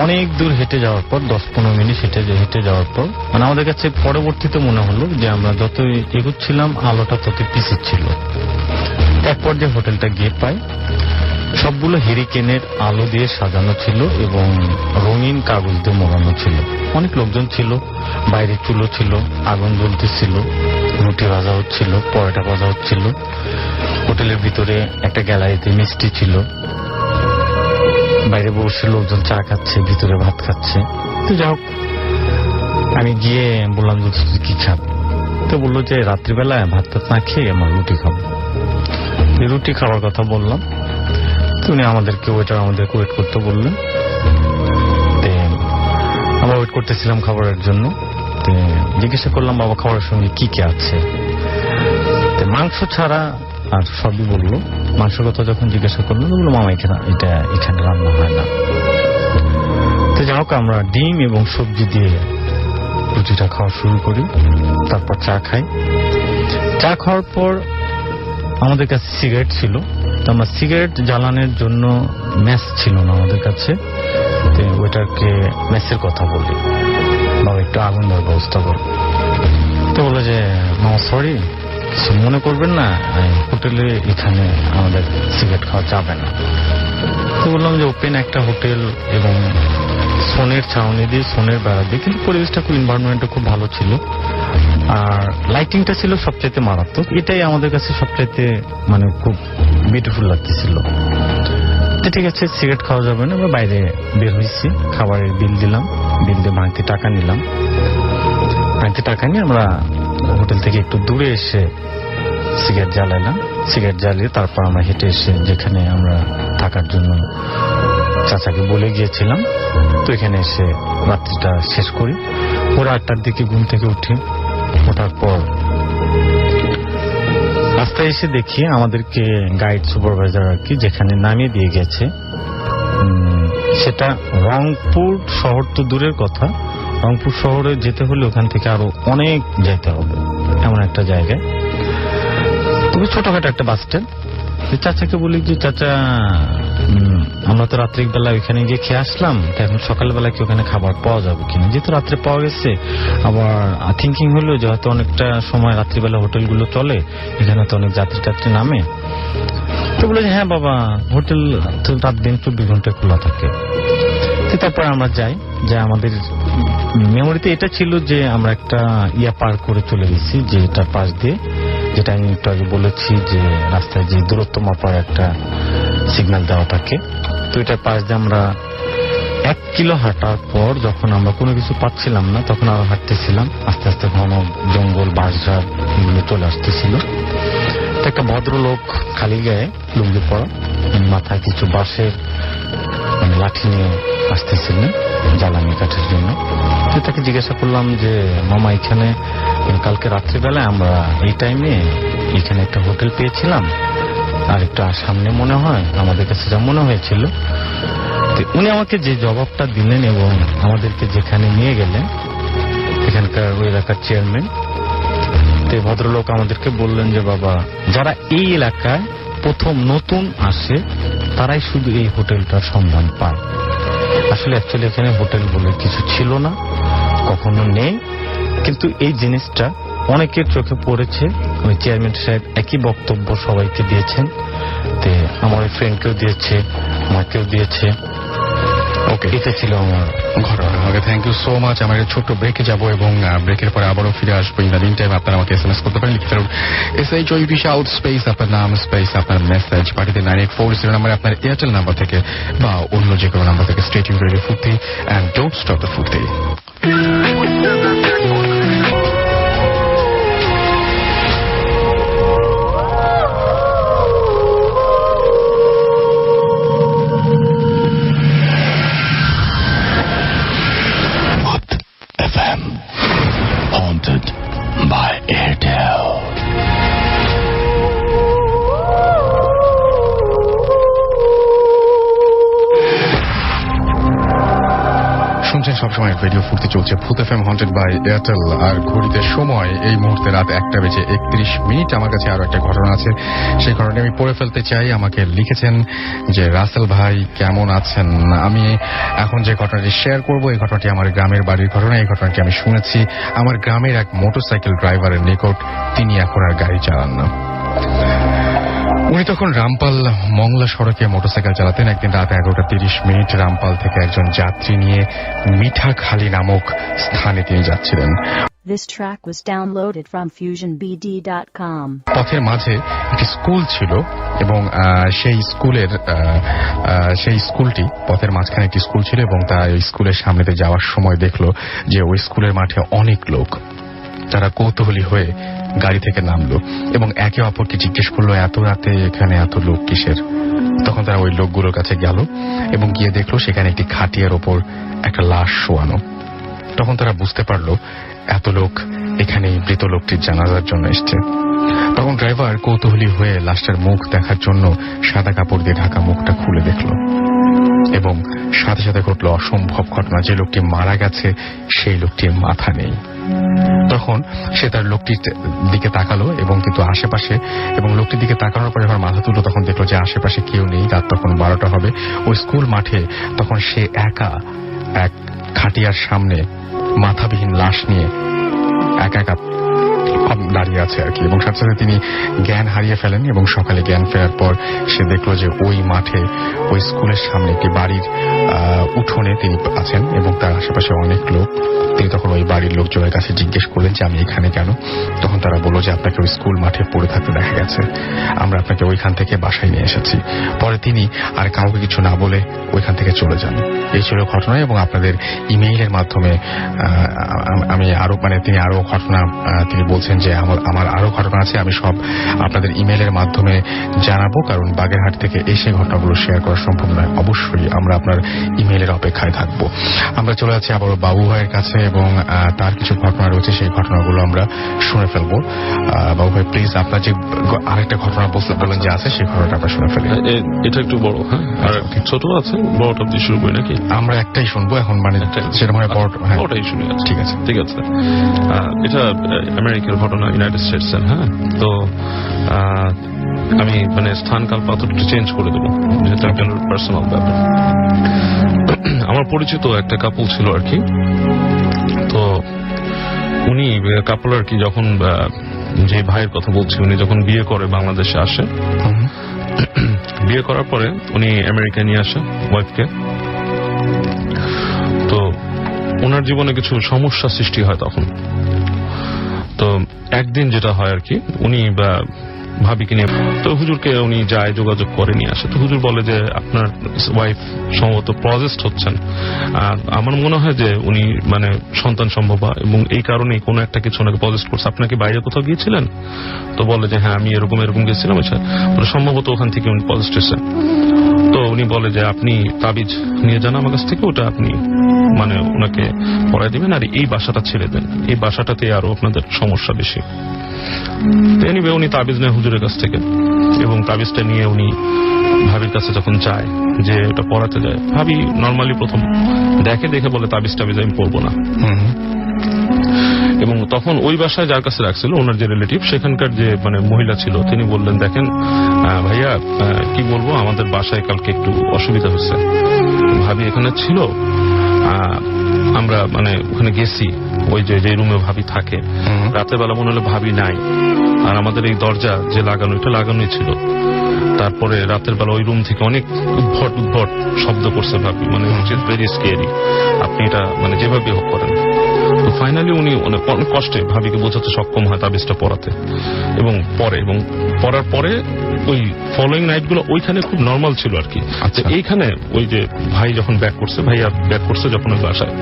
অনেক দূর হেঁটে যাওয়ার পর 10-15 মিনিট হেঁটে যাওয়ার পর মানে আমাদের কাছে পরবর্তীতে মনে হলো যে আমরা যত এগোচ্ছিলাম আলোটা তত পিছিয়ে। এরপর যে হোটেলটা গিয়ে পাই, সবগুলো হেরিকেনের আলো দিয়ে সাজানো ছিল এবং রঙিন কাগজ দিয়ে মোড়ানো ছিল। অনেক লোকজন ছিল, বাইরে চুলো ছিল, আগুন জ্বলতেছিল, রুটি ভাজা হচ্ছিল, পরোটা ভাজা হচ্ছিল। হোটেলের ভিতরে একটা গ্যালারিতে মিষ্টি ছিল, বাইরে বসে লোকজন চা খাচ্ছে, ভিতরে ভাত খাচ্ছে। তো যাই হোক, আমি গিয়ে বললাম যে কি খাব? তো বললো যে রাত্রিবেলায় ভাত টাত না খেয়ে আমার রুটি খাবো। রুটি খাওয়ার কথা বললাম, উনি আমাদেরকে ওয়েট করতে বললেন। আমরা ওয়েট করতেছিলাম খাবারের জন্য। জিজ্ঞাসা করলাম বাবা খাবারের সঙ্গে কি কি আছে? মাংস ছাড়া আর সবই বললো। মাংসের কথা যখন জিজ্ঞাসা করলো বললো মামা এখানে রান্না হয় না। তো যাই হোক, আমরা ডিম এবং সবজি দিয়ে রুটিটা খাওয়া শুরু করি, তারপর চা খাই। চা খাওয়ার পর আমাদের কাছে সিগারেট ছিল, তো আমরা সিগারেট জ্বালানোর জন্য ম্যাচ ছিল না আমাদের কাছে। ওইটাকে ম্যাচের কথা বলি, বাবা একটু আগুন দেওয়ার ব্যবস্থা করো। তো বলে যে মামা সরি, কিছু মনে করবেন না, হোটেলে এখানে আমাদের সিগারেট খাওয়া যাবে না। তো বললাম যে ওপেন একটা হোটেল এবং সোনের ছাউনি দিয়ে, সোনের বেড়া দিয়ে, কিন্তু পরিবেশটা খুব, এনভায়রনমেন্টটা খুব ভালো ছিল। আর লাইটিংটা ছিল সবচাইতে মারাত্মক। এটাই আমাদের কাছে সবচাইতে মানে খুব বিউটিফুল লাগতেছিল। ঠিক আছে, সিগারেট খাওয়া যাবে না, আমরা বাইরে বের হয়েছি, খাবারের বিল দিলাম, বিল দিয়ে ভাঙতি টাকা নিলাম, ভাঙতি টাকা নিয়ে আমরা হোটেল থেকে একটু দূরে এসে সিগারেট জ্বালাইলাম, সিগারেট জ্বালিয়ে তারপর আমরা হেঁটে এসে যেখানে আমরা থাকার জন্য চাচাকে বলে গিয়েছিলাম, তো এখানে এসে রাত্রিটা শেষ করি। ওরা 8টার দিকে ঘুম থেকে উঠি, ওঠার পর রাস্তায় এসে দেখি আমাদেরকে গাইড সুপারভাইজার আর কি যেখানে নামিয়ে দিয়ে গেছে, সেটা রংপুর শহর তো দূরের কথা, রংপুর শহরে যেতে হলে ওখান থেকে আরো অনেক যেতে হবে, এমন একটা জায়গায়, তবে ছোটখাটো একটা বাস স্ট্যান্ড। চাচাকে বলি যে চাচা আমরা তো রাত্রিবেলা ওইখানে গিয়ে খেয়ে আসলাম, এখন সকালবেলা কি ওখানে খাবার পাওয়া যাবে কিনা, যেহেতু রাত্রে পাওয়া গেছে, আবার থিঙ্কিং হলো যে হয়তো অনেকটা সময় রাত্রিবেলা হোটেলগুলো চলে, এখানে তো অনেক যাত্রী টাত্রী নামে, তো বলে যে হ্যাঁ বাবা হোটেল তো রাত দিন 24 ঘন্টা খোলা থাকে। তারপর আমরা যাই, যে আমাদের মেমোরিতে এটা ছিল যে আমরা একটা পার করে চলে গেছি, যে এটার পাশ দিয়ে, যেটা আমি একটু আগে বলেছি যে রাস্তায় যে দূরত্ব মাপার একটা সিগন্যাল দেওয়া থাকে, তো এটার পাশ দিয়ে আমরা 1 কিলো হাঁটার পর যখন আমরা কোনো কিছু পাচ্ছিলাম না, তখন আরো হাঁটতেছিলাম, আস্তে আস্তে ঘন জঙ্গল বাঁশঝাড় এগুলো চলে আসতেছিল। একটা ভদ্রলোক খালি গায়ে লুঙ্গি পরা, মাথায় কিছু বাঁশের লাঠি নিয়ে আসতেছিলেন জ্বালানি কাঠের জন্য। তাকে জিজ্ঞাসা করলাম যে মামা এখানে কালকে রাত্রিবেলায় আমরা এই টাইমে এখানে একটা হোটেল পেয়েছিলাম, আর একটু সামনে মনে হয় আমাদের কাছে যা মনে হয়েছিল। উনি আমাকে যে জবাবটা দিলেন এবং আমাদেরকে যেখানে নিয়ে গেলেন, এখানকার ওই এলাকার চেয়ারম্যান, তো ভদ্রলোক আমাদেরকে বললেন যে বাবা যারা এই এলাকায় প্রথম নতুন আসে তারাই শুধু এই হোটেলটার সন্ধান পায়। আসলে অ্যাকচুয়ালি এখানে হোটেল বলে কিছু ছিল না, কখনো নেই, কিন্তু এই জিনিসটা অনেকের চোখে পড়েছে। ওই চেয়ারম্যান সাহেব একই বক্তব্য সবাইকে দিয়েছেন, তে আমার ওই ফ্রেন্ডকেও দিয়েছে, আমাকেও দিয়েছে। ওকে, এটা ছিল আমার ঘটনা। আমাকে থ্যাংক ইউ সো মাচ। আমরা ছোট্ট ব্রেকে যাব এবং ব্রেকের পরে আবারও ফিরে আসবো। ইন দ্য মিন টাইম আপনারা আমাকে SMS করতে পারেন, লিখে ফেলুন SHOUT শাউট স্পেস আপনার নাম স্পেস আপনার মেসেজ পাঠিয়ে 9840 নাম্বারে আপনার এয়ারটেল নাম্বার থেকে বা অন্য যে কোনো নাম্বার থেকে। স্টে টিউনড রেডিও ফুর্তি এন্ড ডোন্ট স্টপ দ্য ফুর্তি। Haunted by Airtel. শুনছেন সবসময় রেডিও ফুর্তি, চলছে ভূত FM হন্টেড বাই এয়ারটেল। আর ঘড়িতে সময় এই মুহূর্তে রাত 1:31। আমার কাছে আরো একটা ঘটনা আছে, সেই ঘটনা আমি পড়ে ফেলতে চাই। আমাকে লিখেছেন যে রাসেল ভাই কেমন আছেন, আমি এখন যে ঘটনাটি শেয়ার করব এই ঘটনাটি আমার গ্রামের বাড়ির ঘটনা। এই ঘটনাটি আমি শুনেছি আমার গ্রামের এক মোটরসাইকেল ড্রাইভারের নিকট। তিনি এখন আর গাড়ি চালান না। উনি তখন রামপাল মংলা সড়কে মোটরসাইকেল চালাতেন। একদিন রাত 11:30 রামপাল থেকে একজন যাত্রী নিয়ে মিঠাখালী নামক স্থানে তিনি যাচ্ছিলেন। This track was downloaded from FusionBD.com. পথের মাঝে একটি স্কুল ছিল এবং সেই স্কুলটি পথের মাঝখানে একটি স্কুল ছিল এবং তার স্কুলের সামনেতে যাওয়ার সময় দেখলো যে ওই স্কুলের মাঠে অনেক লোক। তারা কৌতূহলী হয়ে গাড়ি থেকে নামলো এবং একে অপরকে জিজ্ঞেস করলো এত রাতে এখানে এত লোক কিসের। তখন তারা ওই লোকগুলোর কাছে গেল এবং গিয়ে দেখলো সেখানে একটি খাটিয়ার ওপর একটা লাশ শোয়ানো। তখন তারা বুঝতে পারলো এত লোক এখানে মৃত লোকটির জানাজার জন্য এসছে। তখন ড্রাইভার কৌতূহলী হয়ে লাশটার মুখ দেখার জন্য সাদা কাপড় দিয়ে ঢাকা মুখটা খুলে দেখলো এবং সাথে সাথে ঘটলো অসম্ভব ঘটনা, যে লোকটি মারা গেছে সেই লোকটির মাথা নেই। তখন সে তার লোকটির দিকে তাকালো এবং কিন্তু আশেপাশে, এবং লোকটির দিকে তাকানোর পরে যখন মাথা তুললো তখন দেখলো যে আশেপাশে কেউ নেই। রাত তখন 12টা হবে। ওই স্কুল মাঠে তখন সে একা এক খাটিয়ার সামনে মাথাবিহীন লাশ নিয়ে একা একা দাঁড়িয়ে আছে আর কি, এবং সাথে সাথে তিনি জ্ঞান হারিয়ে ফেলেন। এবং সকালে জ্ঞান ফেরার পর সে দেখলো যে ওই মাঠে ওই স্কুলের সামনে একটি বাড়ির উঠোনে তিনি আছেন এবং তার আশেপাশে অনেক লোক। তিনি তখন ওই বাড়ির লোকজনের কাছে জিজ্ঞেস করলেন যে আমি এখানে কেন। তখন তারা বলল যে আপনাকে ওই স্কুল মাঠে পড়ে থাকতে দেখা গেছে, আমরা আপনাকে ওইখান থেকে বাসায় নিয়ে এসেছি। পরে তিনি আর কাউকে কিছু না বলে ওইখান থেকে চলে যান। এই ছিল ঘটনা। এবং আপনাদের ইমেইলের মাধ্যমে আমি আরো তিনি আরো ঘটনা তিনি বলছেন যে আমার আরো ঘটনা আছে, আমি সব আপনাদের ইমেইলের মাধ্যমে জানাবো, কারণ বাগেরহাট থেকে এসে ঘটনাগুলো শেয়ার করা সম্ভব নয়। অবশ্যই আমরা আপনার ইমেইলের অপেক্ষায় থাকবো। আমরা চলে যাচ্ছি আবার বাবু ভাইয়ের কাছে এবং তার কিছু ঘটনা রয়েছে, সেই ঘটনাগুলো আমরা শুনে ফেলবো। বাবু ভাই প্লিজ, আপনার যে আরেকটা ঘটনা বললেন যে আছে, সেই ঘটনাটা আমরা শুনে ফেলি। এটা একটু বড়, হ্যাঁ, আর ছোট আছে, বড়টা দিয়ে শুরু করি নাকি? আমরা একটাই শুনবো এখন, সেটা মানে বড়টাই শুনি। ঠিক আছে, ঠিক আছে। এটা আমেরিকার ঘটনা, ইউনাইটেড স্টেটস। হ্যাঁ, তো আমি স্থানকাল পাত্রটা চেঞ্জ করে দেবো, যেহেতু একটা পার্সোনাল ব্যাপার। আমার পরিচিত একটা কাপল ছিল আর কি। তো উনি কাপল আর কি, যখন যে ভাইয়ের কথা বলছি, উনি যখন বিয়ে করে বাংলাদেশে আসে, বিয়ে করার পরে উনি আমেরিকা নিয়ে আসে ওয়াইফকে। তো ওনার জীবনে কিছু সমস্যা সৃষ্টি হয় তখন। তো একদিন যেটা হয় আর কি, উনি ভাবিকে নিয়ে, তো হুজুরকে উনি যায়, যোগাযোগ করে নিয়ে আসে। তো হুজুর বলে যে আপনার ওয়াইফ সম্ভবত পজেসড হচ্ছেন, আমার মনে হয় যে উনি সন্তান সম্ভব, এবং এই কারণে কোনো একটা কিছু ওনাকে পজেস্ট করছে। আপনাকে বাইরে কোথাও গিয়েছিলেন? তো বলে যে হ্যাঁ, আমি এরকম গেছিলাম, সম্ভবত ওখান থেকে উনি পজেস্ট হয়েছে। তো উনি বলে যে আপনি তাবিজ নিয়ে যান আমার কাছ থেকে, ওটা আপনি ওনাকে পড়ায় দিবেন, আর এই বাসাটা ছেড়ে দেন, এই বাসাটাতে আরো আপনাদের সমস্যা বেশি। এনিওয়ে উনি তাবিজ নেয় হুজুরের কাছ থেকে, এবং তাবিজটা নিয়ে উনি ভাবির কাছে যখন যায়, যে ওটা পড়াতে যায়, ভাবি নর্মালি প্রথম দেখে বলে তাবিজ আমি পড়বো না। এবং তখন ওই বাসায় যার কাছে রাখছিল, ওনার যে রিলেটিভ, সেখানকার যে মহিলা ছিল, তিনি বললেন দেখেন ভাইয়া, কি বলবো, আমাদের বাসায় কালকে একটু অসুবিধা হচ্ছে, ভাবি এখানে ছিল, আমরা ওখানে গেছি, ওই যে রুমে ভাবি থাকে, রাতের বেলা মনে হলো ভাবি নাই, আর আমাদের এই দরজা যে লাগানো, এটা লাগানোই ছিল। তারপরে রাতের বেলা ওই রুম থেকে অনেক উদ্ভট শব্দ করছে ভাবি, ভেরি স্কেরি, আপনি এটা যেভাবে হোক করেন। তো ফাইনালি উনি অনেক কষ্টে ভাবিকে বোঝাতে সক্ষম হয় তাবিজটা পড়াতে, এবং পড়ার পরে ওই ফলোইং নাইট গুলো ওইখানে খুব নর্মাল ছিল আর কি। এইখানে ওই যে ভাইয়া ব্যাক করছে যখন ওই বাসায়,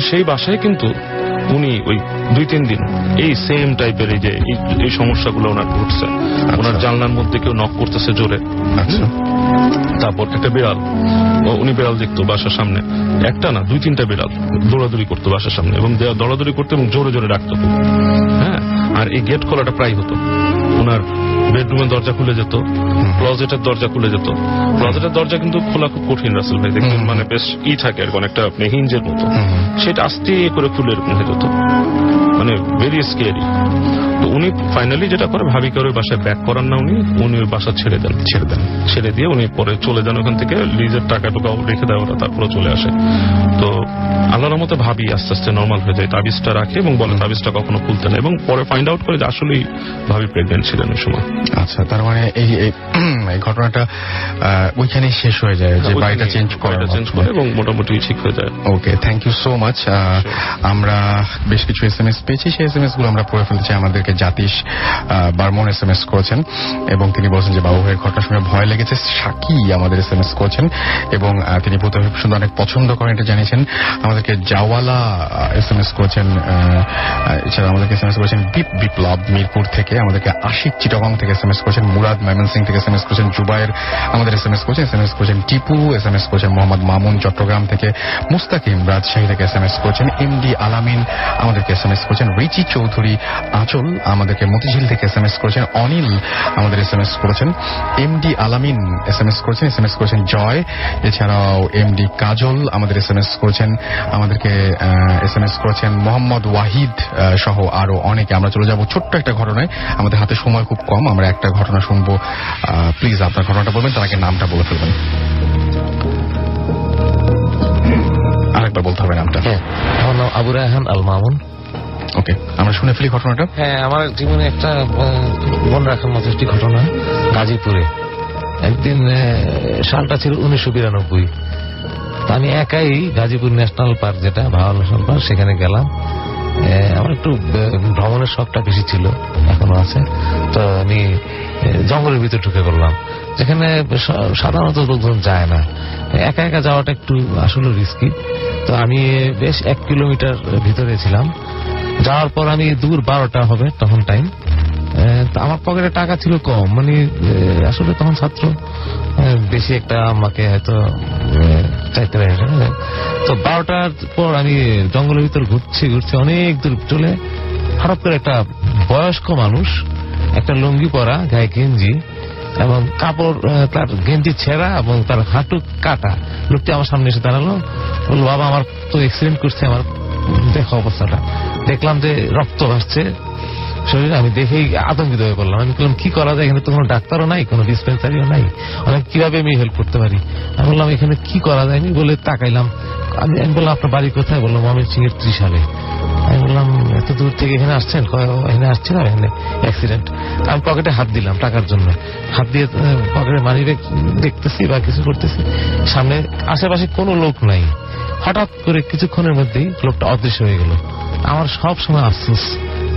সেই বাসায় কিন্তু উনি ওই 2-3 দিন এই সেম টাইপের এই সমস্যাগুলো ওনার ঘটছে। ওনার জানলার মধ্যে কেউ নক করতেছে জোরে, তারপর একটা বিড়াল, উনি বিড়াল দেখতো বাসার সামনে, একটা না 2-3টা বিড়াল দৌড়াদৌড়ি করতো বাসার সামনে, এবং দৌড়াদৌড়ি করতো এবং জোরে জোরে ডাকতো। হ্যাঁ, আর এই গেট খোলাটা প্রায় হতো। ওনার বেডরুমের দরজা খুলে যেত, ক্লজেটের দরজা খুলে যেত। ক্লজেটের দরজা কিন্তু খোলা খুব কঠিন, রাসেল ভাই দেখবেন, বেশ থাকে আর অনেকটা হিঞ্জের মতো, সেটা আস্তে করে খুলে এরকম হয়ে যেত, ভেরি স্কেরি। তো উনি ফাইনালি যেটা করে, ভাবিকে ওই বাসায় ব্যাক করান না, উনি ওই বাসা ছেড়ে দিয়ে উনি পরে চলে যান ওখান থেকে, লিজের টাকা টোকাও রেখে দেয় ওরা, তারপরে চলে আসে। তো আল্লাহর রহমতে ভাবি আস্তে আস্তে নর্মাল হয়ে যায়, তাবিজটা রাখে এবং বলে তাবিজটা কখনো খুলতে না, এবং পরে ফাইন্ড আউট করে যে আসলেই ভাবি প্রেগনেন্ট ছিলেন ওই সময়। আচ্ছা, তার এই ঘটনাটা ওইখানেই শেষ হয়ে যায়, যে বাড়িটা চেঞ্জ করে এবং মোটামুটি ঠিক হয়ে যায়। ওকে, থ্যাংক ইউ সো মাচ। আমরা বেশ কিছু SMS পেয়েছি, সেই SMS গুলো আমরা পড়ে ফেলছি। আমাদেরকে জাতিশ বার্মন SMS করেছেন, এবং তিনি বলছেন যে বাবু ভাইয়ের ঘটনার সময় ভয় লেগেছে। সাকি আমাদের SMS করেছেন, এবং তিনি ভূত সুন্দর অনেক পছন্দ করেন, এটা জানিয়েছেন। আমাদেরকে জাওয়ালা SMS করেছেন, এছাড়া আমাদেরকে SMS করেছেন বিপ্লব মিরপুর থেকে, আমাদেরকে আশিক চিটাগং থেকে SMS করেছেন, মুরাদ ময়মনসিং থেকে SMS করেছেন, জুবাইর আমাদের SMS করেছেন টিপু SMS করেছেন, মোহাম্মদ মামুন চট্টগ্রাম থেকে, মুস্তাকিম রাজশাহী থেকে SMS করেছেন, MD আলামিন আমাদেরকে SMS করেছেন, রিচি চৌধুরী আঁচল আমাদেরকে মতিঝিল থেকে SMS করেছেন, অনিল আমাদের SMS করেছেন, MD আলামিন SMS করেছেন জয়, এছাড়াও MD কাজল আমাদের SMS করেছেন, আমাদেরকে SMS করেছেন মোহাম্মদ ওয়াহিদ সহ আরো অনেকে। আমরা চলে যাব ছোট্ট একটা ঘটনায়, আমাদের হাতে সময় খুব কম, আমরা একটা ঘটনা শুনবো। প্লিজ আপনার ঘটনাটা বলবেন, তার আগে নামটা বলে ফেলবেন। আরেকবার বলতে হবে নামটা। আমার নাম আবু রায়হান আল মামুন। ওকে, আমরা শুনে ফেলি ঘটনাটা। হ্যাঁ, আমার জীবনে একটা মনে রাখার মতো একটি ঘটনা। গাজীপুরে একদিন, সালটা ছিল 1992। আমি একাই গাজীপুর ন্যাশনাল পার্ক, যেটা ভাওয়াল ন্যাশনাল পার্ক, সেখানে গেলাম। আমার একটু ভ্রমণের শখটা বেশি ছিল, এখনো আছে। তো আমি জঙ্গলের ভিতরে ঢুকে পড়লাম, যেখানে সাধারণত লোকজন যায় না। একা একা যাওয়াটা একটু আসলে রিস্কি। তো আমি বেশ 1 কিলোমিটার ভিতরে ছিলাম। যাওয়ার পর আমি দূর 12টা হবে তখন টাইম। আমার পকেটে টাকা ছিল কম, মানে আসলে তখন ছাত্র, বেশি একটা আমাকে হয়তো চাইতে পারি। তো 12টার পর আমি জঙ্গলের ভিতর ঘুরছি অনেক দূর চলে, হঠাৎ করে একটা বয়স্ক মানুষ, একটা লুঙ্গি পরা, গায়ে গেঞ্জি এবং কাপড়, তার গেঞ্জি ছেঁড়া এবং তার হাঁটু কাটা, লোকটি আমার সামনে এসে দাঁড়ালো। বললো, বাবা আমার তো অ্যাক্সিডেন্ট করছে, আমার দেখো অবস্থাটা। দেখলাম যে রক্ত ভাসছে শরীরে। আমি দেখেই আতঙ্কিত হয়ে পড়লাম। আমি বললাম, কি করা যায়? এখানে তো কোনো ডাক্তারও নাই, কোনো ডিসপেন্সারিও নাই, কিভাবে আমি হেল্প করতে পারি? আমি বললাম, এখানে কি করা যায়? আমি বলে তাকাইলাম। আমি বললাম, আপনার বাড়ি কোথায়? বললাম, ময়মনসিংহের ত্রিশালে। আমি বললাম, এত দূর থেকে এখানে আসছেন? এখানে আসছিলাম, এখানে অ্যাক্সিডেন্ট। আমি পকেটে হাত দিলাম টাকার জন্য, হাত দিয়ে পকেটে মানি ব্যাগ দেখতেছি বা কিছু করতেছি, সামনে আশেপাশে কোনো লোক নাই। হঠাৎ করে কিছুক্ষণের মধ্যেই লোকটা অদৃশ্য হয়ে গেল। আমার সব সময় আফসোস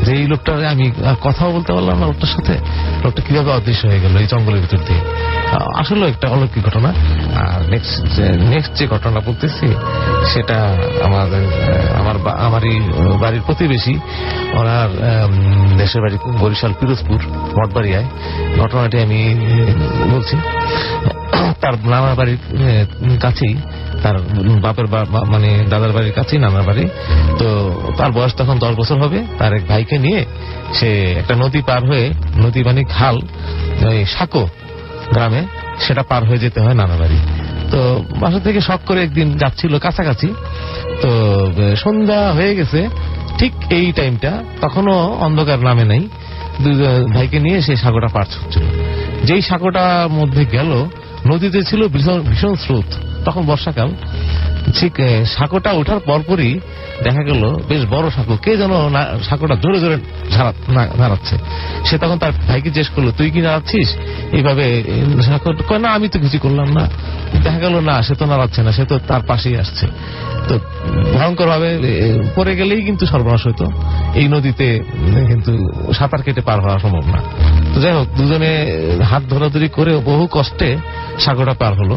যে এই লোকটা, আমি কথাও বলতে পারলাম না লোকটার সাথে। লোকটা কিভাবে অদৃশ্য হয়ে গেল এই জঙ্গলের ভিতর দিয়ে। আসলে একটা অলৌকিক ঘটনা। আর নেক্সট যে ঘটনা বলতেছি, সেটা আমারই বাড়ির প্রতিবেশী, ওনার দেশের বাড়ি বরিশাল পিরোজপুর মঠবাড়িয়ায়। ঘটনাটি আমি বলছি। তার নানার বাড়ির কাছেই, তার বাপের মানে দাদার বাড়ির কাছেই নানার বাড়ি। তো তার বয়স তখন 10 বছর হবে। তার এক ভাইকে নিয়ে সে একটা নদী পার হয়ে, নদী মানে খাল, ওই সাঁকো গ্রামে, সেটা পার হয়ে যেতে হয় নানার বাড়ি। তো বাসা থেকে শখ করে একদিন যাচ্ছিল কাছাকাছি। তো সন্ধ্যা হয়ে গেছে ঠিক এই টাইমটা, তখনও অন্ধকার নামে নাই। দুই ভাইকে নিয়ে সেই সাঁকোটা পার হচ্ছিল। যেই সাঁকোটার মধ্যে গেল, নদীতে ছিল ভীষণ স্রোত, তখন বর্ষাকাল। ঠিক সাঁকোটা ওঠার পরপরই দেখা গেল বেশ বড় সাঁকো, কে যেন সাঁকোটা জোরে জোরে নাড়াচ্ছে। সে তখন তার ভাইকে জিজ্ঞেস করলো, তুই কি নাড়াচ্ছিস এইভাবে সাঁকো? কয়, না আমি তো কিছু করলাম না। দেখা গেল না, সে তো নাড়াচ্ছে না, সে তো তার পাশেই আসছে। তো ভয়ঙ্কর ভাবে পড়ে গেলেই কিন্তু সর্বনাশ হতো এই নদীতে, কিন্তু সাঁতার কেটে পার হওয়া সম্ভব না। তো যাই হোক, দুজনে হাত ধরাধরি করে বহু কষ্টে সাঁকোটা পার হলো।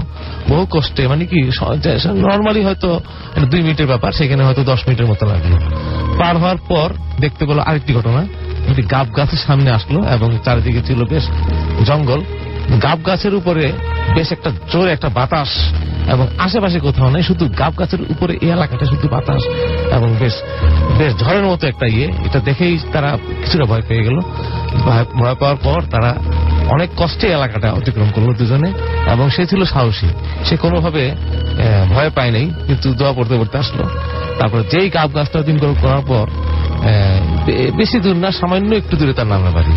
বহু কষ্টে মানে কি, নর্মালি হয়তো 2 মিনিটের ব্যাপার, সেখানে হয়তো 10 মিনিটের মতো লাগলো। পার হওয়ার পর দেখতে পেল আরেকটি ঘটনা। একটি গাব গাছের সামনে আসলো এবং চারিদিকে ছিল বেশ জঙ্গল। গাব গাছের উপরে বেশ একটা জোরে একটা বাতাস, এবং আশেপাশে কোথাও নাই, শুধু গাব গাছের উপরে এই এলাকাটা শুধু বাতাস এবং বেশ বেশ ঝড়ের মতো একটা ইয়ে। এটা দেখেই তারা কিছুটা ভয় পেয়ে গেল। ভয় পাওয়ার পর তারা অনেক কষ্টে এলাকাটা অতিক্রম করলো দুজনে, এবং সে ছিল সাহসী, সে কোনোভাবে ভয় পায় নাই, কিন্তু দোয়া পড়তে পড়তে আসলো। তারপরে যেই গাব গাছটা দিন করার পর, বেশি দূর না, সামান্য একটু দূরে তার নানার বাড়ি।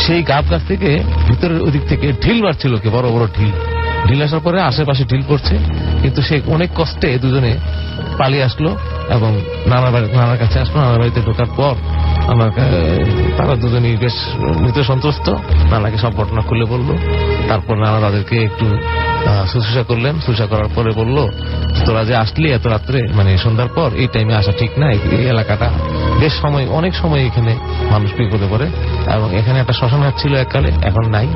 সেই গাব গাছ থেকে ভিতরের ওদিক থেকে ঢিল মারছিল, কি বড় বড় ঢিল আসার পরে আশেপাশে ঢিল পড়ছে, কিন্তু সে অনেক কষ্টে দুজনে পালিয়ে আসলো এবং নানার কাছে আসলো। নানার বাড়িতে ঢোকার পর তারা দুজনই বেশ মৃত সন্ত্রস্ত। নানাকে সব ঘটনা খুলে বললো। তারপর নানা তাদেরকে একটু শুশ্রূষা করলেন। শুশ্রূষা করার পরে বললো, তোরা যে আসলি এত রাত্রে, মানে সন্ধ্যার পর, এই টাইমে আসা ঠিক না। এই এলাকাটা বেশ অনেক সময় এখানে মানুষ বিপদে পড়ে, এবং এখানে একটা শ্মশানঘাট ছিল এককালে, এখন নাই।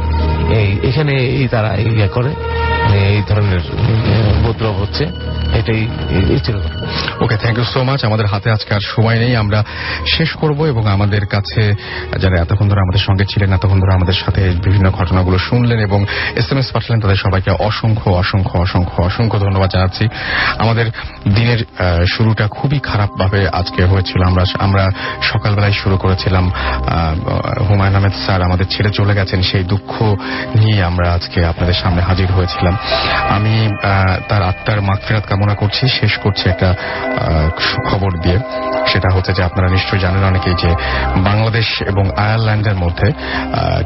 এখানে তারা ইয়ে করে, এই ধরনের উপদ্রব হচ্ছে। এটাই ছিল। ওকে, থ্যাংক ইউ সো মাচ। আমাদের হাতে আজকে আর সময় নেই, আমরা শেষ করব। এবং আমাদের কাছে যারা এতক্ষণ ধরে আমাদের সঙ্গে ছিলেন, এতক্ষণ ধরে আমাদের সাথে বিভিন্ন ঘটনাগুলো শুনলেন এবং SMS পাঠালেন, তাদের সবাইকে অসংখ্য অসংখ্য অসংখ্য অসংখ্য ধন্যবাদ জানাচ্ছি। আমাদের দিনের শুরুটা খুবই খারাপভাবে আজকে হয়েছিল। আমরা সকালবেলায় শুরু করেছিলাম, হুমায়ুন আহমেদ স্যার আমাদের ছেড়ে চলে গেছেন, সেই দুঃখ নিয়ে আমরা আজকে আপনাদের সামনে হাজির হয়েছিলাম। আমি তার আত্মার মাগফিরাত কামনা করছি। শেষ করছি একটা খবর দিয়ে। সেটা হচ্ছে যে আপনারা নিশ্চয়ই জানেন অনেকেই যে বাংলাদেশ এবং আয়ারল্যান্ডের মধ্যে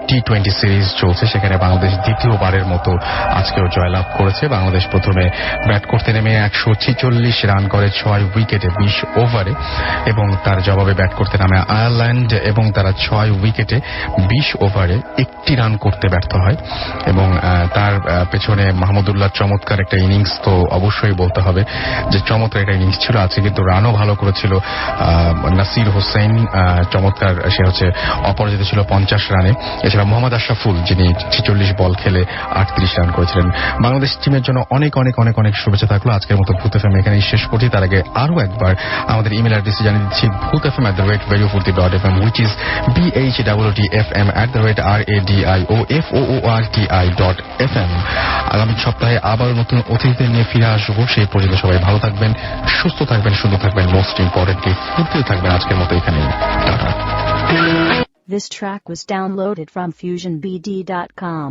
T20 সিরিজ চলছে। সেখানে বাংলাদেশ দ্বিতীয়বারের মতো আজকেও জয়লাভ করেছে। বাংলাদেশ প্রথমে ব্যাট করতে নেমে 146 রান করে 6 উইকেটে 20 ওভারে, এবং তার জবাবে ব্যাট করতে নামে আয়ারল্যান্ড এবং তারা 6 উইকেটে 20 ওভারে 1টি রান করতে ব্যর্থ হয়। এবং তার পেছনে মাহমুদুল্লাহ চমৎকার একটা ইনিংস তো অবশ্যই বলতে হবে যে চমৎকার একটা ইনিংস ছিল। আজকে কিন্তু রানও ভালো করেছিল নাসির হোসেন, চমৎকার, সে হচ্ছে অপরাজিত ছিল 50 রানে। এছাড়া মোহাম্মদ আশরাফুল, যিনি 46 বল খেলে 38 রান করেছিলেন। বাংলাদেশ টিমের জন্য অনেক অনেক অনেক অনেক শুভেচ্ছা থাকলো। আজকের মতো ভূত এফএম এখানেই শেষ করছি। তার আগে আরো একবার আমাদের ইমেল অ্যাড্রেসে জানিয়ে দিচ্ছি, bhootfm@radiofurti.fm, which is BHOOTFM@radioforti.fm। আগামী সপ্তাহে আবার নতুন অতিথিদের নিয়ে ফিরে আসবো। সেই পর্যন্ত সবাই ভালো থাকবেন, সুস্থ থাকবেন, সুন্দর থাকবেন, মোস্ট ইম্পর্টেন্টলি ফুর্তিতে থাকবেন। আজকের মতো এখানেই tata. This track was downloaded from FusionBD.com.